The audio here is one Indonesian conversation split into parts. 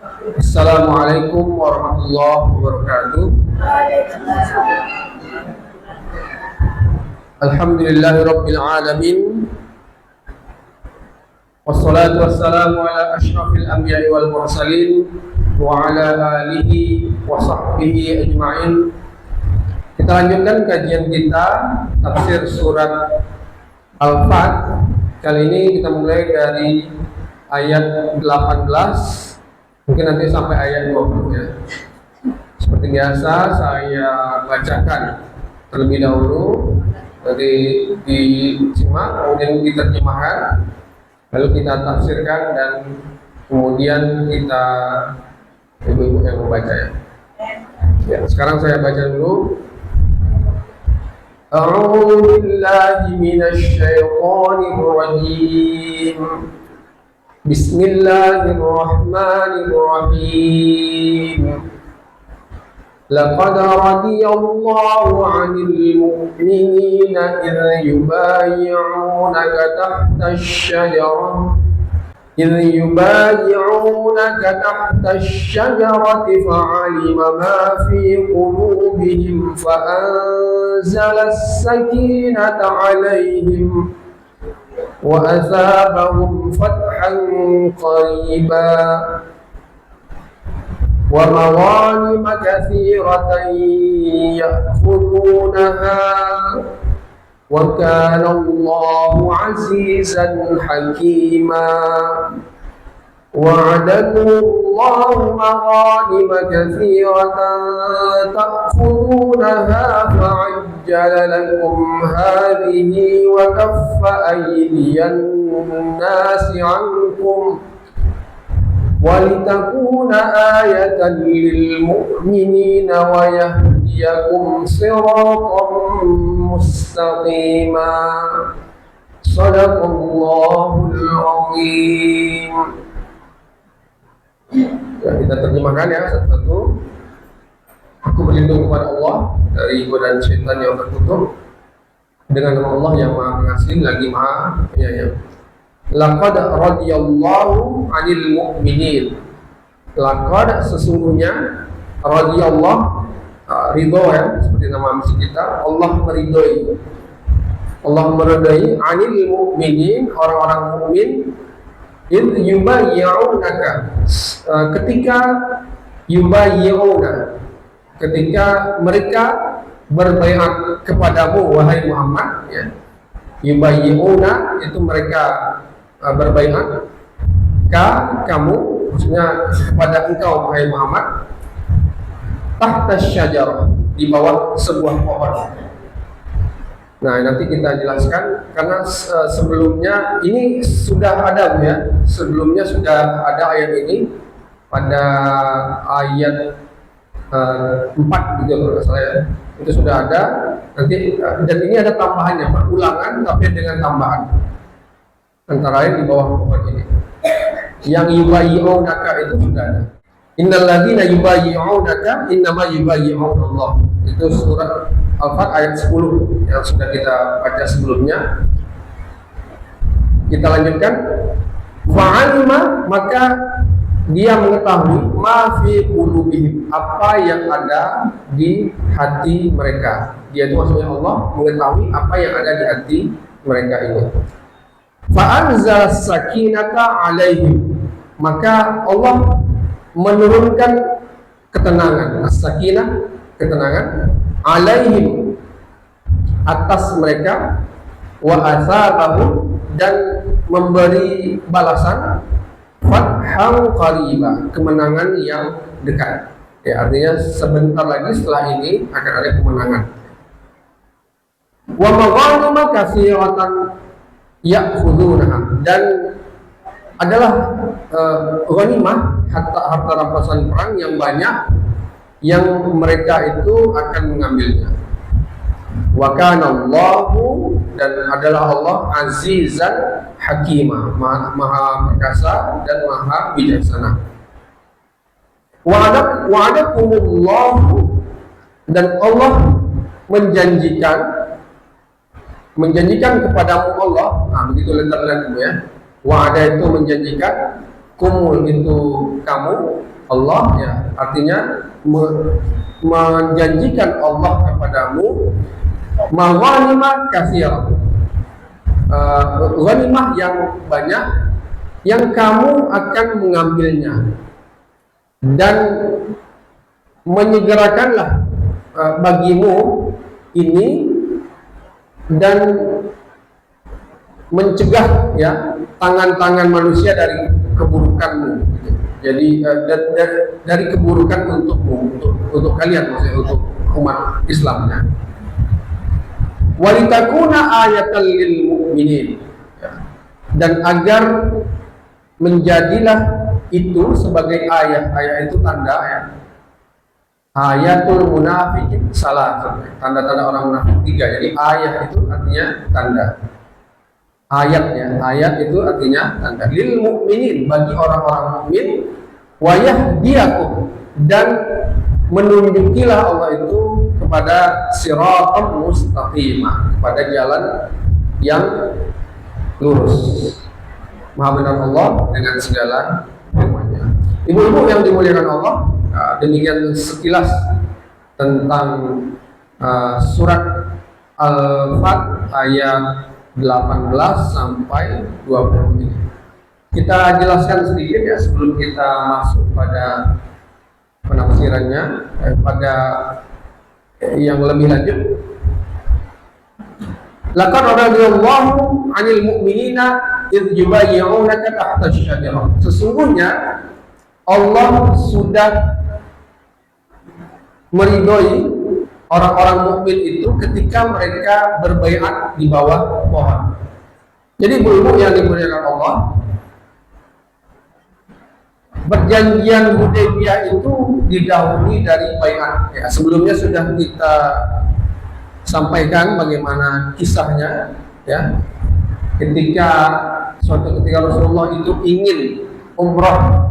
Assalamualaikum warahmatullahi wabarakatuh. Alhamdulillahirabbil alamin. Wassalatu wassalamu ala asyrafil anbiya'i wal mursalin wa ala alihi wa sahbihi ajma'in. Kita lanjutkan kajian kita tafsir surat Al-Fat. Kali ini kita mulai dari ayat 18, mungkin nanti sampai ayat 20 ya. Seperti biasa saya bacakan terlebih dahulu, dari disimak, kemudian diterjemahkan, lalu kita tafsirkan, dan kemudian kita ibu-ibu yang membaca ya. Ya, sekarang saya baca dulu. A'udzu billahi minasy syaithanir rajim. Bismillahirrahmanirrahim. Laqad radiyallahu 'anil mu'minina idh yubayyi'unaka tahta asy-syajarah فعلم ما في قلوبهم فأنزل السكينة عليهم وأثابهم فتحا قريبا ومغانم كثيرة يأخذونها وكان الله عزيزا حكيما وعدكم الله مغانم كثيرة تأخذونها فعجل لكم هذه وكف أيدي الناس عنكم ولتكون آية للمؤمنين ويهديكم صراطا مستقيما صدق الله العظيم. Ya, kita terjemahkan ya satu-satu. Aku berlindung kepada Allah dari godaan syaitan yang terkutuk, dengan nama Allah yang Maha Pengasih lagi Maha Penyayang. Laqad radiyallahu 'anil mu'minin. Laqad sesungguhnya, radiyallahu ridho ya, seperti nama misi kita. Allah meridhoi. Allah meridhoi 'anil mu'minin, orang-orang mukmin. Idh yubayyi'unaka, ketika yubayyi'una, ketika mereka berbaiat kepadamu wahai Muhammad ya. Yubayyi'una itu mereka berbaiat kamu, maksudnya kepada engkau wahai Muhammad, tahta syajarah, di bawah sebuah pohon. Nah, nanti kita jelaskan karena sebelumnya ini sudah ada ya. Sebelumnya sudah ada ayat ini pada ayat 4 gitu kalau salah ya. Itu sudah ada. Nanti dan ini ada tambahannya, ulangan tapi dengan tambahan. Antara lain di bawah pohon ini. Yang yubayyi'unaka itu sudah ada. Innal ladzina yubayyi'unaka innama yubayyi'una Allah. Itu surat Al-Fat ayat 10 yang sudah kita baca sebelumnya. Kita lanjutkan. Fa'alima, maka dia mengetahui ma fi qulubihim, apa yang ada di hati mereka. Dia itu maksudnya Allah mengetahui apa yang ada di hati mereka ini. Fa'anzal sakinata alaihim, maka Allah menurunkan ketenangan, as-sakinah, ketenangan, alaihim, atas mereka, wa asabahum, dan memberi balasan, fathang qariba, kemenangan yang dekat. Ya, artinya sebentar lagi setelah ini akan ada kemenangan. Wa maghanima katsiratan ya'khudunha, dan adalah ghanimah, harta rampasan perang yang banyak yang mereka itu akan mengambilnya. Wa kana Allahu, dan adalah Allah azizan hakimah, maha perkasa dan maha bijaksana. Wa'adakumullahu, dan Allah menjanjikan kepadamu Allah. Nah, begitu letter-letternya ya. Wa'ada itu menjanjikan, kumul itu kamu, Allah ya, artinya menjanjikan Allah kepadamu maghanimah katsirah, ghanimah yang banyak yang kamu akan mengambilnya, dan menyegerakanlah bagimu ini dan mencegah ya tangan-tangan manusia dari keburukanmu. Jadi dari keburukan untukmu, untuk kalian, maksudnya untuk umat Islamnya. Walitakuna ayatan lil mu'minin, dan agar menjadilah itu sebagai ayat itu tanda ya. Ayatul munafikin salah, tanda-tanda orang munafik 3. Jadi ayat itu artinya tanda. Ayat itu artinya tanda. Lil mu'minin, bagi orang-orang mukmin, wa yahdiyakum, dan menunjukilah Allah itu kepada siratal mustaqimah, kepada jalan yang lurus. Maha benar Allah dengan segala firman-Nya. Ibu-ibu yang dimuliakan Allah, demikian sekilas tentang surat Al-Fat ayat 18 sampai 20 ini. Kita jelaskan sedikit ya sebelum kita masuk pada penafsirannya, pada yang lebih lanjut. Laqad radiyallahu 'anil mu'minina idh yubayyi'unaka tahta asy-syajarah. Sesungguhnya Allah sudah meridhoi orang-orang mukmin itu ketika mereka berbaiat di bawah pohon. Jadi ibu-ibu yang dimuliakan Allah, perjanjian Hudaybiyah itu didahului dari baiat. Ya, sebelumnya sudah kita sampaikan bagaimana kisahnya ya. Suatu ketika Rasulullah itu ingin umrah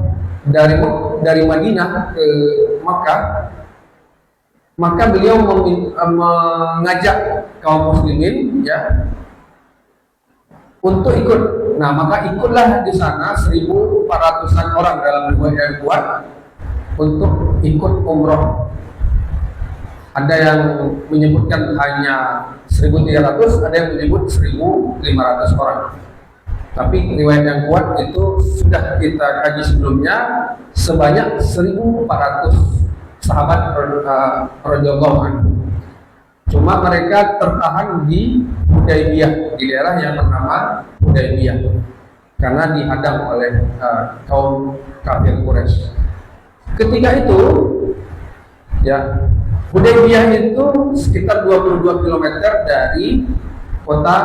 dari Madinah ke Makkah, maka beliau mengajak kaum muslimin ya untuk ikut. Nah, maka ikutlah di sana 1.400-an orang dalam riwayat yang kuat untuk ikut umrah. Ada yang menyebutkan hanya 1.300, ada yang menyebut 1.500 orang. Tapi riwayat yang kuat itu sudah kita kaji sebelumnya, sebanyak 1.400 sahabat radhiyallahu anhu. Cuma mereka tertahan di Hudaybiyah, di daerah yang bernama Hudaybiyah, karena dihadang oleh kaum kafir Quraisy. Ketika itu ya, Hudaybiyah itu sekitar 22 km dari kota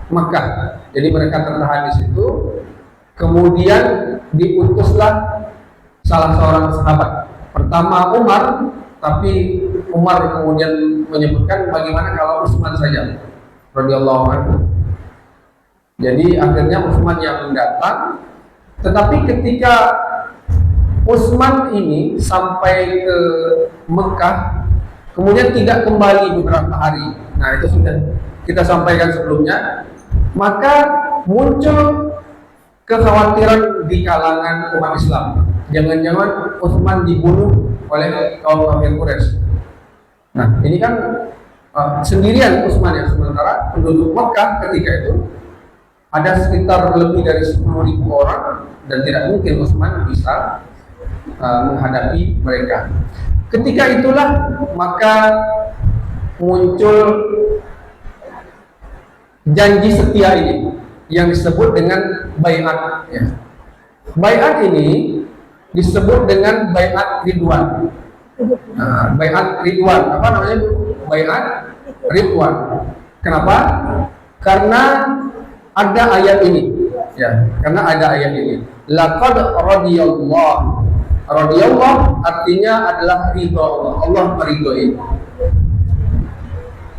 Makkah. Jadi mereka tertahan di situ. Kemudian diutuslah salah seorang sahabat. Pertama Umar, tapi Umar kemudian menyebutkan bagaimana kalau Utsman saja radhiyallahu anhu. Jadi akhirnya Utsman yang datang. Tetapi ketika Utsman ini sampai ke Mekah, kemudian tidak kembali beberapa hari. Nah, itu sudah kita sampaikan sebelumnya. Maka muncul kekhawatiran di kalangan umat Islam. Jangan-jangan Utsman dibunuh oleh kaum kafir Quraisy. Nah, ini kan sendirian Utsman ya, sementara penduduk Mekah ketika itu ada sekitar lebih dari 10.000 orang, dan tidak mungkin Utsman bisa menghadapi mereka. Ketika itulah maka muncul janji setia ini yang disebut dengan baiat ya. Baiat ini disebut dengan baiat Ridwan. Nah, baiat Ridwan, apa namanya? Baiat Ridwan. Kenapa? Karena ada ayat ini ya, karena ada ayat ini. Laqad radiyallahu. Radiyallahu artinya adalah ridho Allah. Allah meridhoi.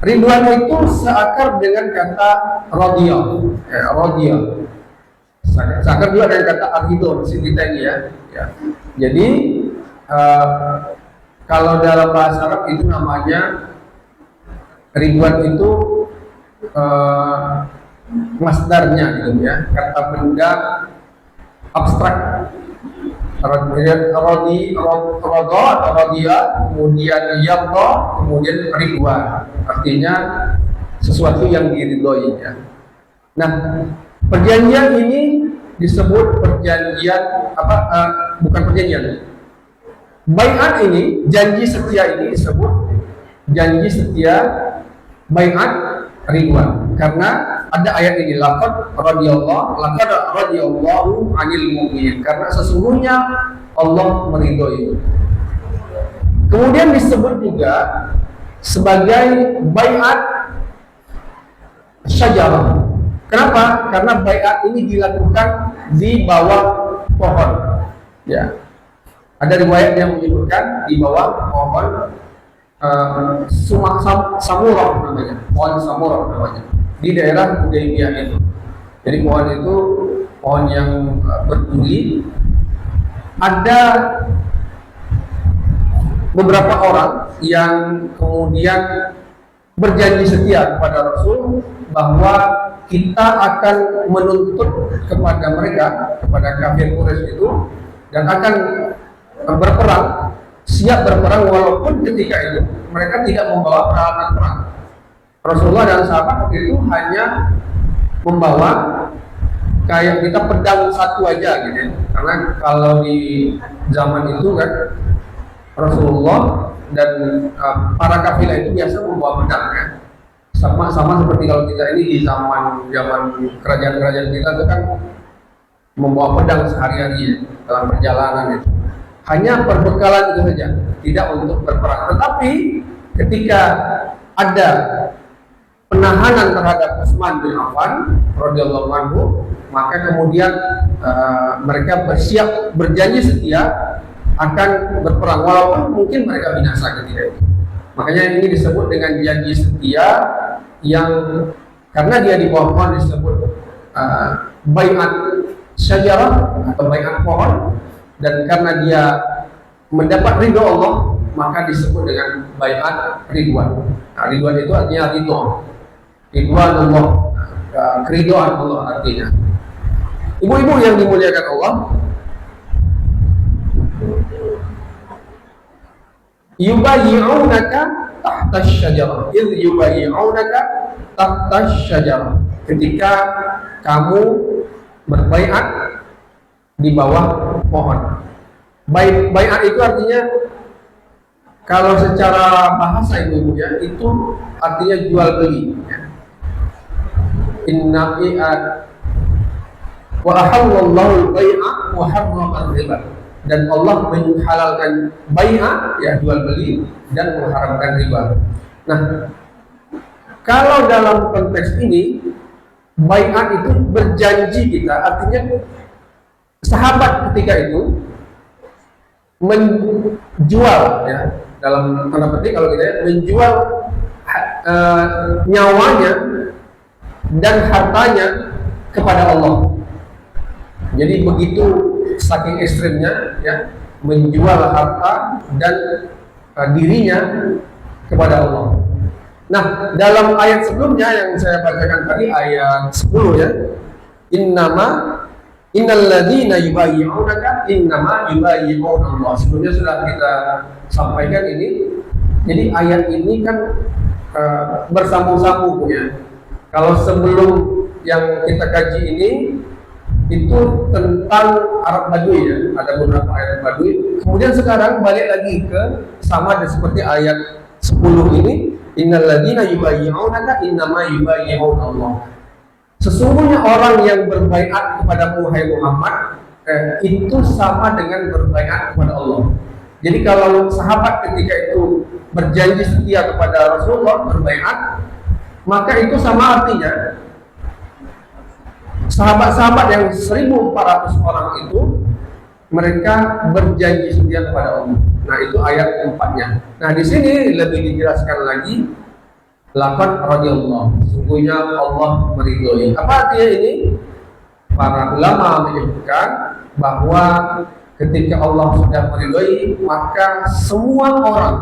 Ridwan itu seakar dengan kata radiyah. Radiyah. Seakar juga dengan kata ar-ridho di kita ini ya. Jadi kalau dalam bahasa Arab itu namanya Ridwan itu masdarnya gitu ya, kata benda abstrak Radiya, kemudian yarda, kemudian ridwan. Artinya sesuatu yang diridhoi ya. Nah, perjanjian ini disebut perjanjian apa? Bukan perjanjian. Baiat ini, janji setia ini disebut janji setia baiat ridwan. Karena ada ayat ini, laqad radiyallahu 'anil mu'minin. Karena sesungguhnya Allah meridhoi. Kemudian disebut juga sebagai baiat syajarah. Kenapa? Karena baiat ini dilakukan di bawah pohon. Ya. Ada riwayat yang menyebutkan di bawah pohon samurah namanya, pohon samurah namanya, di daerah Hudaybiyah itu. Jadi pohon itu pohon yang berduri. Ada beberapa orang yang kemudian berjanji setia kepada Rasul bahwa kita akan menuntut kepada mereka, kepada kafir Quraisy itu, dan akan berperang, siap berperang walaupun ketika itu mereka tidak membawa peralatan perang. Rasulullah dan sahabat waktu itu hanya membawa kayak kita pedang satu aja gitu. Karena kalau di zaman itu kan Rasulullah dan para kafilah itu biasa membawa pedang kan. Sama seperti kalau kita ini di zaman kerajaan-kerajaan kita itu kan membawa pedang sehari-hari dalam perjalanan itu. Hanya perbekalan itu saja, tidak untuk berperang. Tetapi ketika ada penahanan terhadap Utsman bin Affan radhiyallahu anhu, maka kemudian mereka berjanji setia akan berperang walaupun mungkin mereka binasa ketika itu. Makanya ini disebut dengan janji setia yang karena dia di bawah pohon disebut baiat syajarah atau baiat pohon. Dan karena dia mendapat ridho Allah, maka disebut dengan baiat ridwan. Nah, ridwan itu artinya ridho. Ridwan Allah, keridhaan Allah artinya. Ibu-ibu yang dimuliakan Allah, yubayyi'unaka tahta syajarah. Yubayyi'unaka tahta syajarah. Ketika kamu berbaiat di bawah pohon. Baiat itu artinya kalau secara bahasa ibu ya itu artinya jual beli. Inna wa ahallallahu al-bai'a wa harrama riba. Dan Allah menghalalkan bai'ah ya jual beli dan mengharamkan riba. Nah, kalau dalam konteks ini bai'at itu berjanji kita, artinya sahabat ketika itu menjual ya dalam tanda petik kalau kita menjual nyawanya dan hartanya kepada Allah. Jadi begitu saking ekstrimnya ya menjual harta dan dirinya kepada Allah. Nah, dalam ayat sebelumnya yang saya bacakan tadi ayat 10 ya, innal ladzina yubayyi'unaka innama yubayyi'una Allah. Sebelumnya sudah kita sampaikan ini. Jadi ayat ini kan bersambung-sambung ya. Kalau sebelum yang kita kaji ini itu tentang Arab Badui ya, ada beberapa ayat Badui. Kemudian sekarang balik lagi ke sama seperti ayat 10 ini, innal ladzina yubayyi'unaka innama yubayyi'una Allah. Sesungguhnya orang yang berbaiat kepada Muhammad itu sama dengan berbaiat kepada Allah. Jadi kalau sahabat ketika itu berjanji setia kepada Rasulullah berbaiat, maka itu sama artinya sahabat-sahabat yang 1.400 orang itu mereka berjanji setia kepada Allah. Nah, itu ayat 4-nya. Nah, di sini lebih dijelaskan lagi, laqad radiyallahu, sesungguhnya Allah meridhoi. Apa artinya ini? Para ulama menyebutkan bahwa ketika Allah sudah meridhoi, maka semua orang,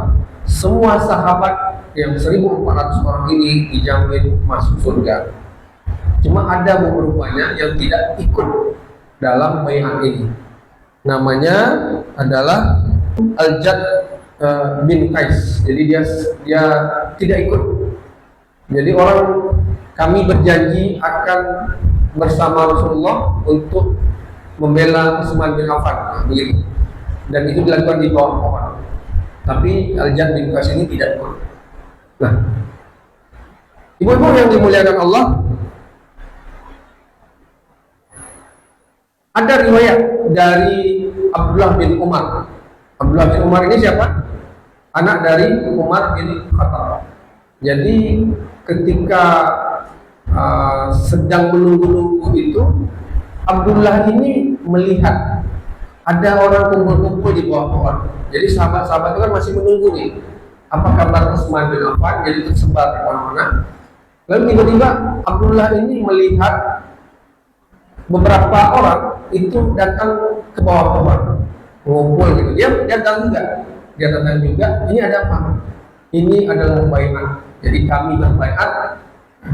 semua sahabat yang 1.400 orang ini dijamin masuk surga. Cuma ada beberapanya yang tidak ikut dalam baiat ini. Namanya adalah Al-Jad bin Qais. Jadi dia tidak ikut. Jadi kami berjanji akan bersama Rasulullah untuk membela Utsman bin Affan, begitu. Dan itu dilakukan di bawah pohon. Tapi Al-Jad bin Qais ini tidak ikut. Nah, ibu-ibu yang dimuliakan Allah, ada riwayat dari Abdullah bin Umar. Abdullah bin Umar ini siapa? Anak dari Umar bin Khattab. Jadi ketika sedang menunggu-nunggu itu, Abdullah ini melihat ada orang kumpul-kumpul di bawah pohon. Jadi sahabat-sahabat itu kan masih menunggu nih, apa kabar Utsman bin Affan, jadi tersebar di mana-mana. Lalu tiba-tiba Abdullah ini melihat beberapa orang itu datang ke bawah pohon, mengumpul gitu. Dia datang juga. Ini ada apa? Ini adalah baiat. Jadi kami berbaiat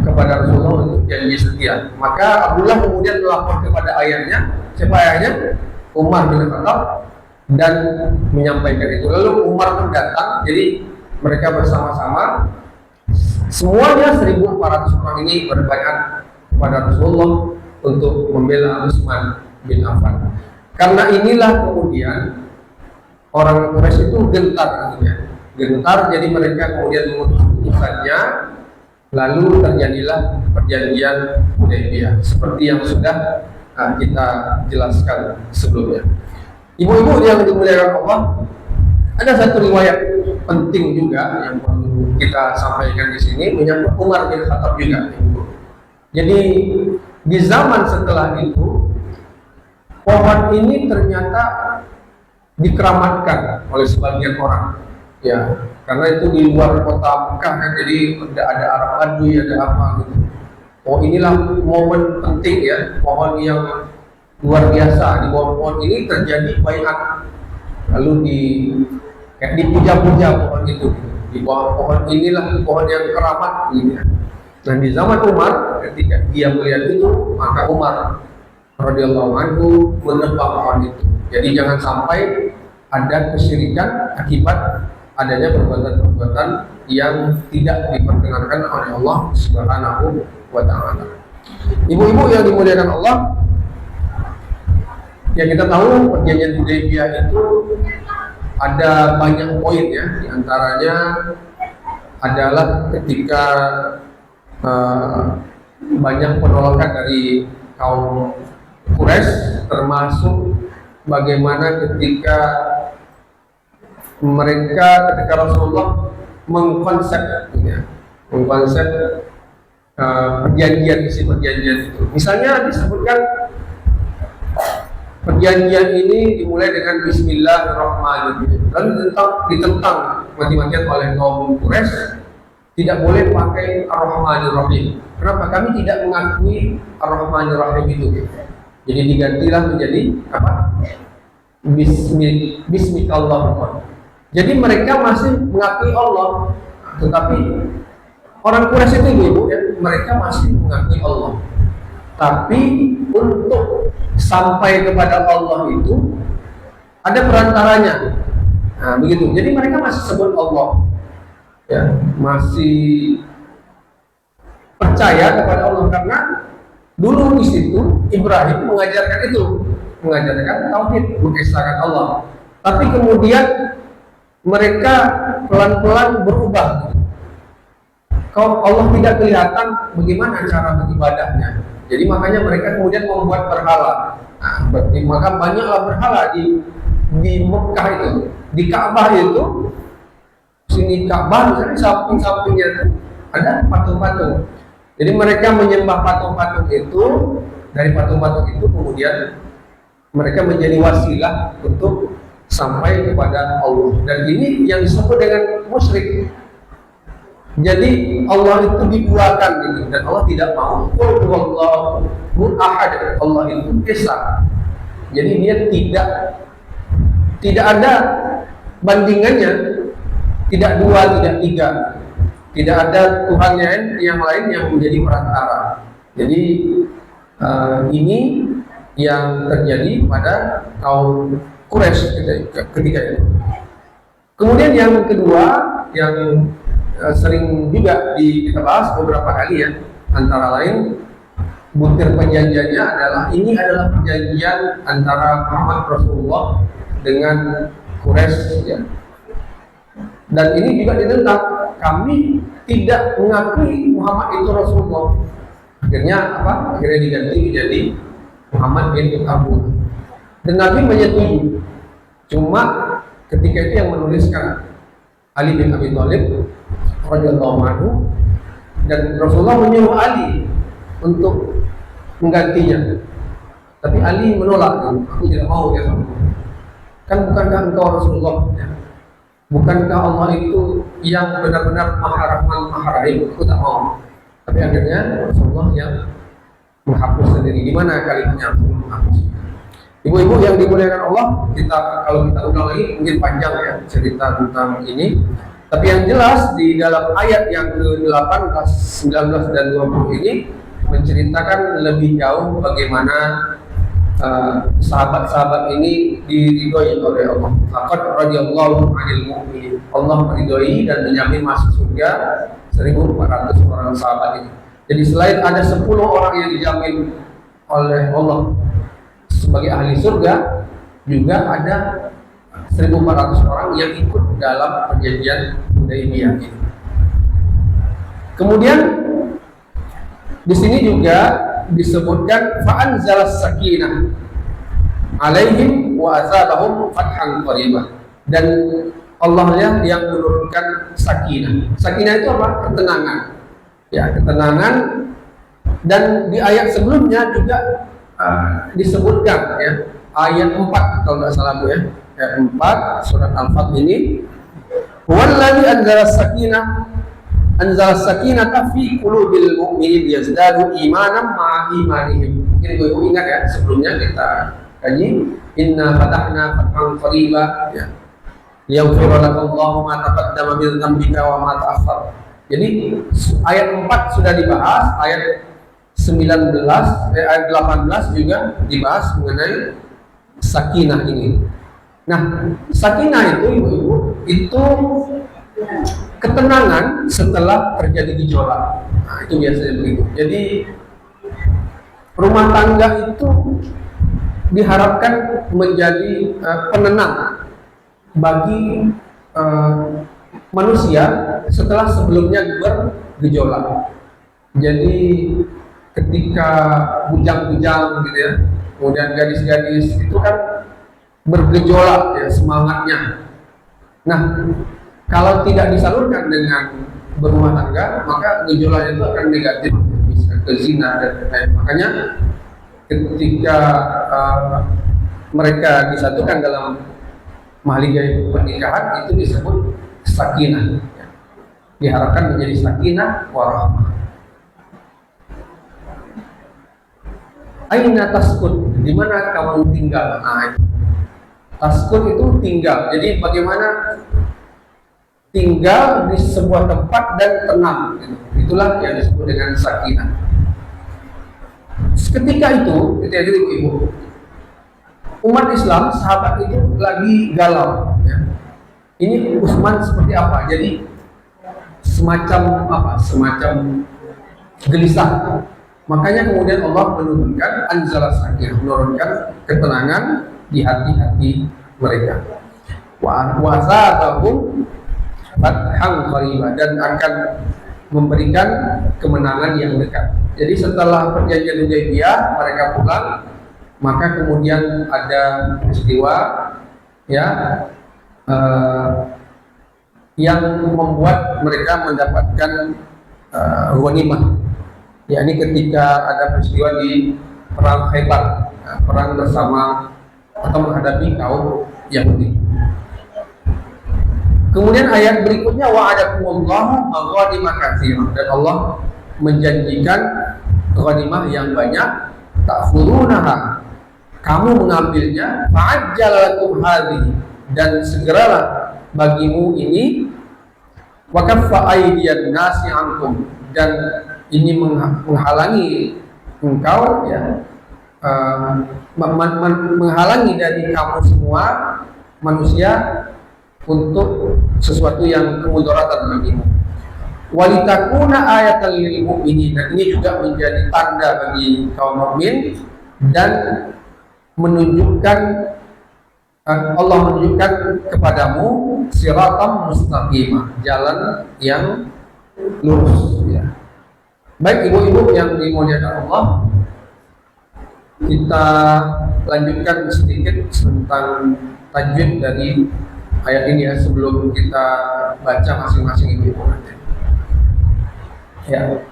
kepada Rasulullah untuk janji setia. Maka Abdullah kemudian melapor kepada ayahnya. Siapa ayahnya? Umar bin Khattab, dan menyampaikan itu. Lalu Umar pun datang. Jadi mereka bersama-sama, semuanya 1.400 orang ini berbaiat kepada Rasulullah untuk membela Utsman bin Affan. Karena inilah kemudian orang Quraisy itu gentar, gentar. Jadi mereka kemudian mengutus utusannya. Lalu terjadilah perjanjian Hudaybiyah seperti yang sudah kita jelaskan sebelumnya. Ibu-ibu yang dimuliakan Allah, ada satu riwayat penting juga yang perlu kita sampaikan di sini menyangkut Umar bin Khattab juga. Jadi di zaman setelah itu, pohon ini ternyata dikeramatkan oleh sebagian orang, ya, karena itu di luar kota Mekah kan, jadi ada Arab Badui, ada apa gitu. Oh, inilah momen penting ya, pohon yang luar biasa. Di bawah pohon ini terjadi baiat, lalu kayak dipuja-puja pohon itu. Di bawah pohon inilah pohon yang keramat gitu. Nah, di zaman Umar, ketika dia melihat itu, maka Umar radhiyallahu anhu menebang pohon itu. Jadi jangan sampai ada kesyirikan akibat adanya perbuatan-perbuatan yang tidak diperkenankan oleh Allah Subhanahu wa ta'ala. Ibu-ibu yang dimuliakan Allah, ya kita tahu perjanjian Hudaybiyah itu ada banyak poin ya. Di antaranya adalah ketika banyak penolakan dari kaum Quraisy, termasuk bagaimana ketika Rasulullah mengkonsep isi perjanjian itu. Misalnya disebutkan perjanjian ini dimulai dengan Bismillahirrahmanirrahim. Lalu ditentang mati-matian oleh kaum Quraisy, tidak boleh pakai Ar-Rahmanir-Rahim. Kenapa? Kami tidak mengakui Ar-Rahmanir-Rahim itu. Jadi digantilah menjadi apa? Bismillahirrahmanirrahim. Jadi mereka masih mengakui Allah, tetapi orang Quraisy itu ibu ya, mereka masih mengakui Allah. Tapi untuk sampai kepada Allah itu ada perantaranya. Nah, begitu. Jadi mereka masih sebut Allah, ya, masih percaya kepada Allah karena dulu di situ Ibrahim mengajarkan tauhid, mengesahkan Allah. Tapi kemudian mereka pelan-pelan berubah. Kalau Allah tidak kelihatan, bagaimana cara beribadahnya? Jadi makanya mereka kemudian membuat berhala. Nah, maka banyaklah berhala di Mekah itu, di Ka'bah itu. Sini Ka'bah, misalnya samping-sampingnya itu ada patung-patung. Jadi mereka menyembah patung-patung itu. Dari patung-patung itu kemudian mereka menjadi wasilah untuk sampai kepada Allah. Dan ini yang disebut dengan musyrik. Jadi Allah itu diduakan gitu, dan Allah tidak mau. Qul huwallahu ahad. Allah itu esa. Jadi dia tidak ada bandingannya, tidak dua, tidak tiga. Tidak ada Tuhan yang lain yang menjadi perantara. Jadi ini yang terjadi pada kaum Quraisy ketika itu. Kemudian yang kedua yang sering juga kita bahas beberapa kali ya, antara lain butir perjanjiannya adalah ini adalah perjanjian antara Muhammad Rasulullah dengan Quraisy ya. Dan ini juga ditentang, kami tidak mengakui Muhammad itu Rasulullah. Akhirnya apa? Akhirnya diganti menjadi Muhammad bin Abdullah. Dan Nabi menyetujui. Cuma ketika itu yang menuliskan Ali bin Abi Thalib radhiyallahu anhu, dan Rasulullah menyuruh Ali untuk menggantinya. Tapi Ali menolak, aku tidak mau ya. Kan bukankah engkau Rasulullah? Ya. Bukankah Allah itu yang benar-benar Maha Rahman Maha Rahim? Aku tak mau. Tapi akhirnya Rasulullah yang menghapus sendiri. Di mana kalimatnya menghapus? Ibu-ibu yang dimuliakan Allah, kalau kita ulang lagi mungkin panjang ya cerita tentang ini. Tapi yang jelas di dalam ayat yang ke-18, 19 dan 20 ini menceritakan lebih jauh bagaimana sahabat-sahabat ini diridhoi oleh Allah. Laqad radhiyallahu 'anil mu'minin. Allah meridhoi dan menjamin masuk surga 1.400 orang sahabat ini. Jadi selain ada 10 orang yang dijamin oleh Allah sebagai ahli surga, juga ada 1.400 orang yang ikut dalam perjanjian Hudaybiyah ini. Kemudian di sini juga disebutkan fa'anzalas sakinah alaihim wa azabahum fathan qaribah, dan Allah yang menurunkan sakinah. Sakinah itu apa? Ketenangan. Ya, ketenangan. Dan di ayat sebelumnya juga disebutkan ya, ayat 4 kalau nggak salah Bu ya. Ayat 4 surat Al-Fat ini, wallazi anzala sakinata fi qulubil mu'minin yazdadu imanan ma'a imanihim. Mungkin ibu ingat ya, sebelumnya kita kaji inna fatahna fathan qariba ya, yaghfir lakallahu ma taqaddama min dzambika wa ma ta'akhkhar. Jadi ayat 4 sudah dibahas, ayat 19 ayat 18 juga dibahas mengenai sakinah ini. Nah, sakinah itu ibu-ibu itu ketenangan setelah terjadi gejolak. Nah, itu biasanya begitu. Jadi rumah tangga itu diharapkan menjadi penenang bagi manusia setelah sebelumnya bergejolak. Jadi ketika bujang-bujang gitu ya, kemudian gadis-gadis itu kan bergejolak ya semangatnya. Nah, kalau tidak disalurkan dengan berumah tangga, maka gejolak itu akan negatif, bisa ke zina dan lain-lain. Makanya ketika mereka disatukan dalam mahligai pernikahan itu disebut sakinah. Diharapkan menjadi sakinah warahmah. Aina taskun, di mana kamu tinggal? Nah, taskun itu tinggal. Jadi bagaimana tinggal di sebuah tempat dan tenang, itulah yang disebut dengan sakinah. Ketika itu ibu, umat Islam, sahabat itu lagi galau ya. Ini Utsman seperti apa? Jadi semacam gelisah. Makanya kemudian Allah menurunkan anzala sakinah, menurunkan ketenangan di hati-hati mereka. Wa azabahum fathan qaribah, dan akan memberikan kemenangan yang dekat. Jadi setelah perjanjian Hudaybiyah mereka pulang, maka kemudian ada peristiwa ya yang membuat mereka mendapatkan ghanimah. Yakni ketika ada peristiwa di perang Khaybar, perang bersama atau menghadapi kaum Yahudi. Kemudian ayat berikutnya wa'adakumullahu maghanima katsirah, dan Allah menjanjikan ghanimah yang banyak, ta'khudunaha, kamu mengambilnya, fa'ajjalakum hadhihi, dan segeralah bagimu ini, wa kaffa aydiyan nasi ankum, dan ini menghalangi engkau ya menghalangi dari kamu semua manusia untuk sesuatu yang kemudaratan bagimu. Walitakuna ayatan lil mu'minin. Ini juga menjadi tanda bagi kaum mukmin dan menunjukkan Allah menunjukkan kepadamu siratam mustaqimah, jalan yang lurus ya. Baik ibu-ibu yang dimuliakan Allah, kita lanjutkan sedikit tentang tajwid dari ayat ini ya, sebelum kita baca masing-masing ibu-ibu nanti. Ya,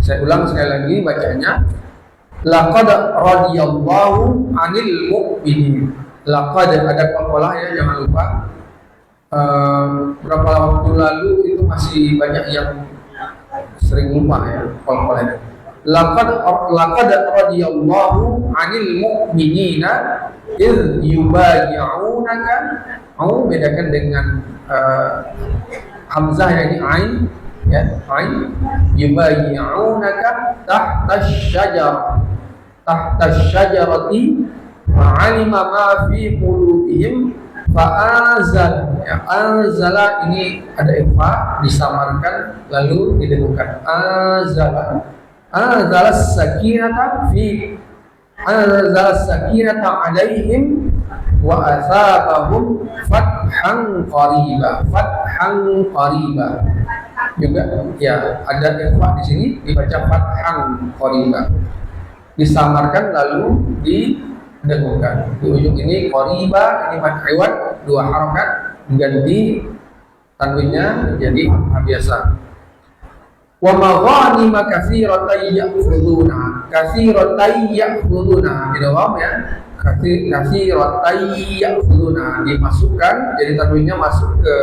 saya ulang sekali lagi bacanya. Laqad radiyallahu 'anil mu'minin. Laqad ada qalqalah ya, jangan lupa. Beberapa waktu lalu itu masih banyak yang sering lupa ya qalqalahnya. Laqad radiyallahu 'anil mu'minina idh yubayyi'unaka. Mau bedakan dengan hamzah yang ini ain ya, ain. Yubayyi'unaka tahta syajarati fa'alima ma fi qulubihim fa'azal ya, anzala ini ada ikhfa disamarkan lalu didengungkan. Anzala sakinata alaihim wa asabahum fathan qariba juga ya, ada ikhfa di sini dibaca fathan qariba, disamarkan lalu didengungkan. Di ujung ini qariba, ini mad iwad, dua harakat, ganti tanwinnya menjadi fathah biasa. Wa maghanima katsiratan ya'khuduna, gitu ya. Katsiratan ya'khuduna dimasukkan, jadi tanwinnya masuk ke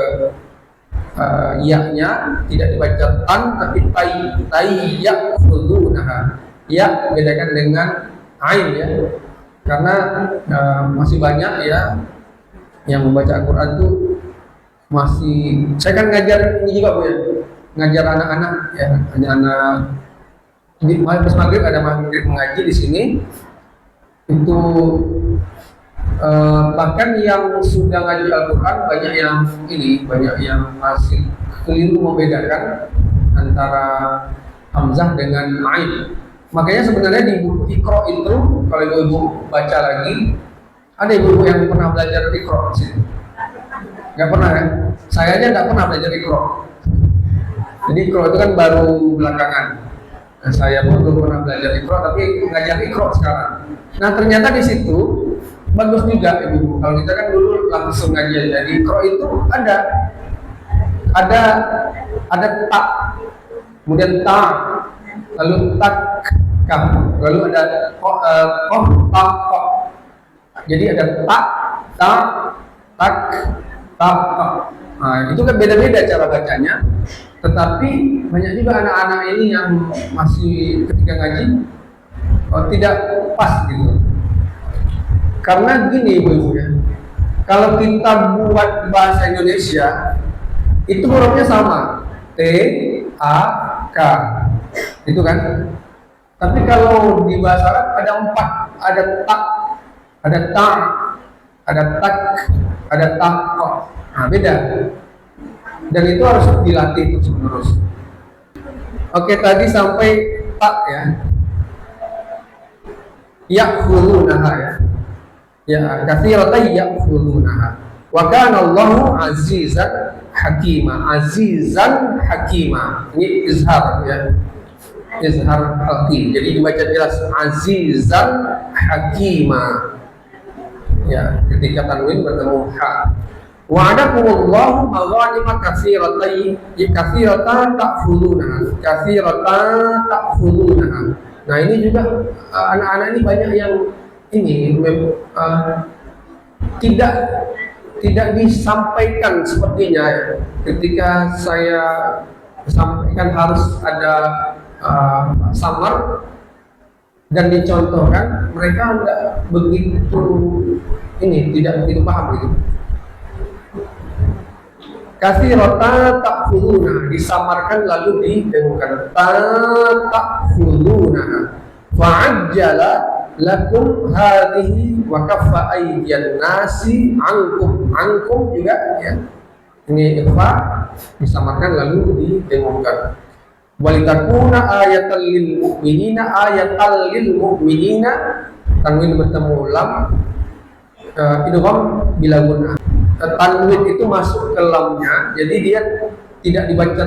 ya-nya, tidak dibaca tan tapi ya'khuduna. Ya bedakan dengan ain ya, karena masih banyak ya yang membaca Al-Quran itu masih. Saya kan ngajar ini juga Bu ya, ngajar anak-anak ya, anak-anak di maghrib ada maghrib mengaji di sini itu. Bahkan yang sudah ngaji Al-Quran banyak yang masih keliru membedakan antara hamzah dengan ain. Makanya sebenarnya di buku Iqra itu, kalau ibu baca lagi, ada ibu yang pernah belajar Iqra di sini? Nggak pernah ya? Saya aja nggak pernah belajar Iqra. Jadi Iqra itu kan baru belakangan. Nah, saya pun belum pernah belajar Iqra, tapi ngajar Iqra sekarang. Nah ternyata di situ bagus juga ibu. Kalau kita kan dulu langsung ngajar, jadi Iqra itu ada tak, kemudian ta, lalu tak, lalu ada koh, tak, koh. Jadi ada tak, tak, nah, itu kan beda-beda cara bacanya. Tetapi banyak juga anak-anak ini yang masih ketika ngaji tidak pas gitu. Karena gini ibu ya, kalau kita buat bahasa Indonesia itu hurufnya sama, T, A, K, itu kan. Tapi kalau di bahasa Arab ada 4, ada tak, ada ta, ada tak, ada kok. Nah beda. Dan itu harus dilatih terus-menerus. Oke, tadi sampai tak ya. Ya'khulunaha ya. Ya, katsiratan ya'khulunaha. Wa kana Allahu azizan hakima. Azizan hakima. Ini izhar ya. Izhar hakim. Jadi dibaca jelas azizan hakima. Ya, ketika tanwin bertemu ha. Wa'adakumullahu maghanima katsiratan ta'khuduna. Katsiratan ta'khuduna. Nah, ini juga anak-anak ini banyak yang tidak disampaikan sepertinya ya. Ketika saya sampaikan harus ada samar dan dicontohkan, mereka tidak begitu tidak begitu paham gitu. Katsiratan ta'khuduna disamarkan lalu didengungkan ta'khuduna. Fa'ajjala lakum hadhihi wa kaffa aydiyan nasi ankum. Ankum juga ya. Ini ikhfa disamakan lalu didengungkan. Walitakuna ayatan lil mu'minina, ayatan lil mu'minina, tanwin bertemu lam, idgham bila guna. Tanwin itu masuk ke lamnya, jadi dia tidak dibaca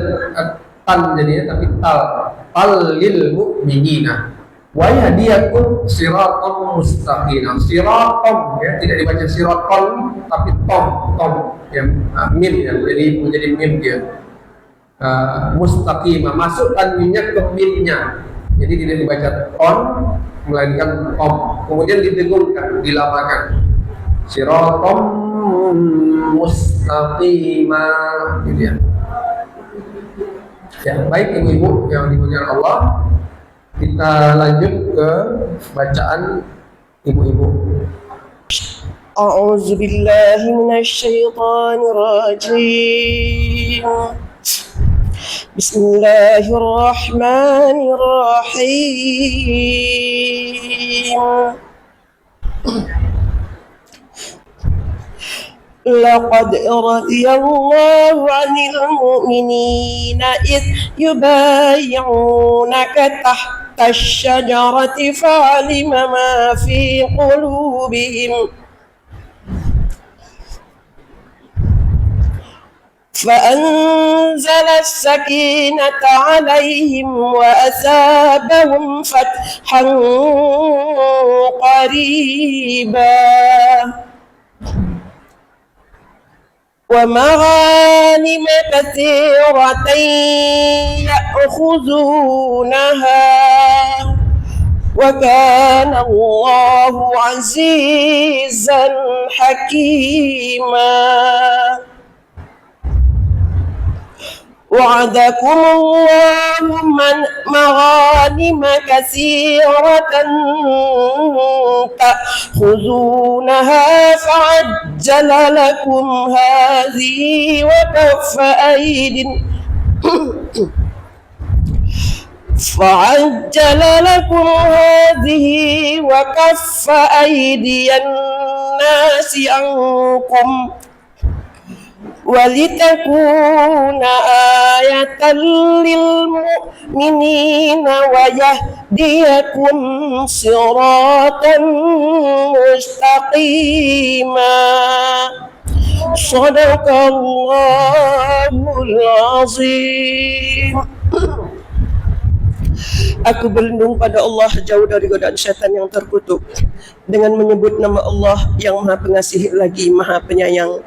tan jadinya, tapi tal lil mu'minina. Wa yahdiyakum siratan mustaqim. Siratan ya, tidak dibaca siratan tapi tom yang mim ya, jadi menjadi mim dia. Mustaqimah, masuk tanwinnya ke mimnya, jadi tidak dibaca ton melainkan tom, kemudian didengungkan, dilamakan siratam mustaqimah gitu ya. Ya, baik ibu-ibu yang dimuliakan Allah, kita lanjut ke bacaan ibu-ibu. A'udzu billahi minasyaitonir rajim. Bismillahirrahmanirrahim. Laqad radiyallahu 'anil mu'minina idh yubayyi'unaka tahta asy-syajarati fa'alima ma fi qulubihim فأنزل السكينة عليهم وأثابهم فتحا قريبا ومغانم كثيرة يأخذونها وكان الله عزيزا حكيما وعدكم الله مغانم كثيرة تأخذونها فعجل لكم هذه وكف أيدي الناس عنكم ولتكون آية للمؤمنين ويهديكم صراطا مستقيما صدق الله العظيم. Aku berlindung pada Allah jauh dari godaan syaitan yang terkutuk dengan menyebut nama Allah yang Maha Pengasih lagi Maha Penyayang.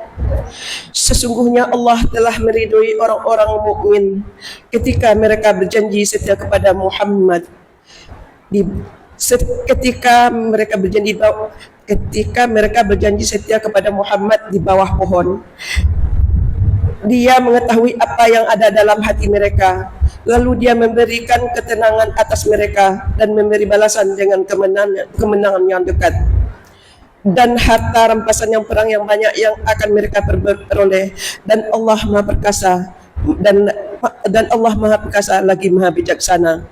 Sesungguhnya Allah telah meridhoi orang-orang mukmin ketika mereka berjanji setia kepada Muhammad. Ketika mereka berjanji setia kepada Muhammad di bawah pohon. Dia mengetahui apa yang ada dalam hati mereka. Lalu dia memberikan ketenangan atas mereka dan memberi balasan dengan kemenangan yang dekat. Dan harta rampasan yang perang yang banyak yang akan mereka peroleh. Dan Allah Maha Perkasa dan Allah Maha Perkasa lagi Maha Bijaksana.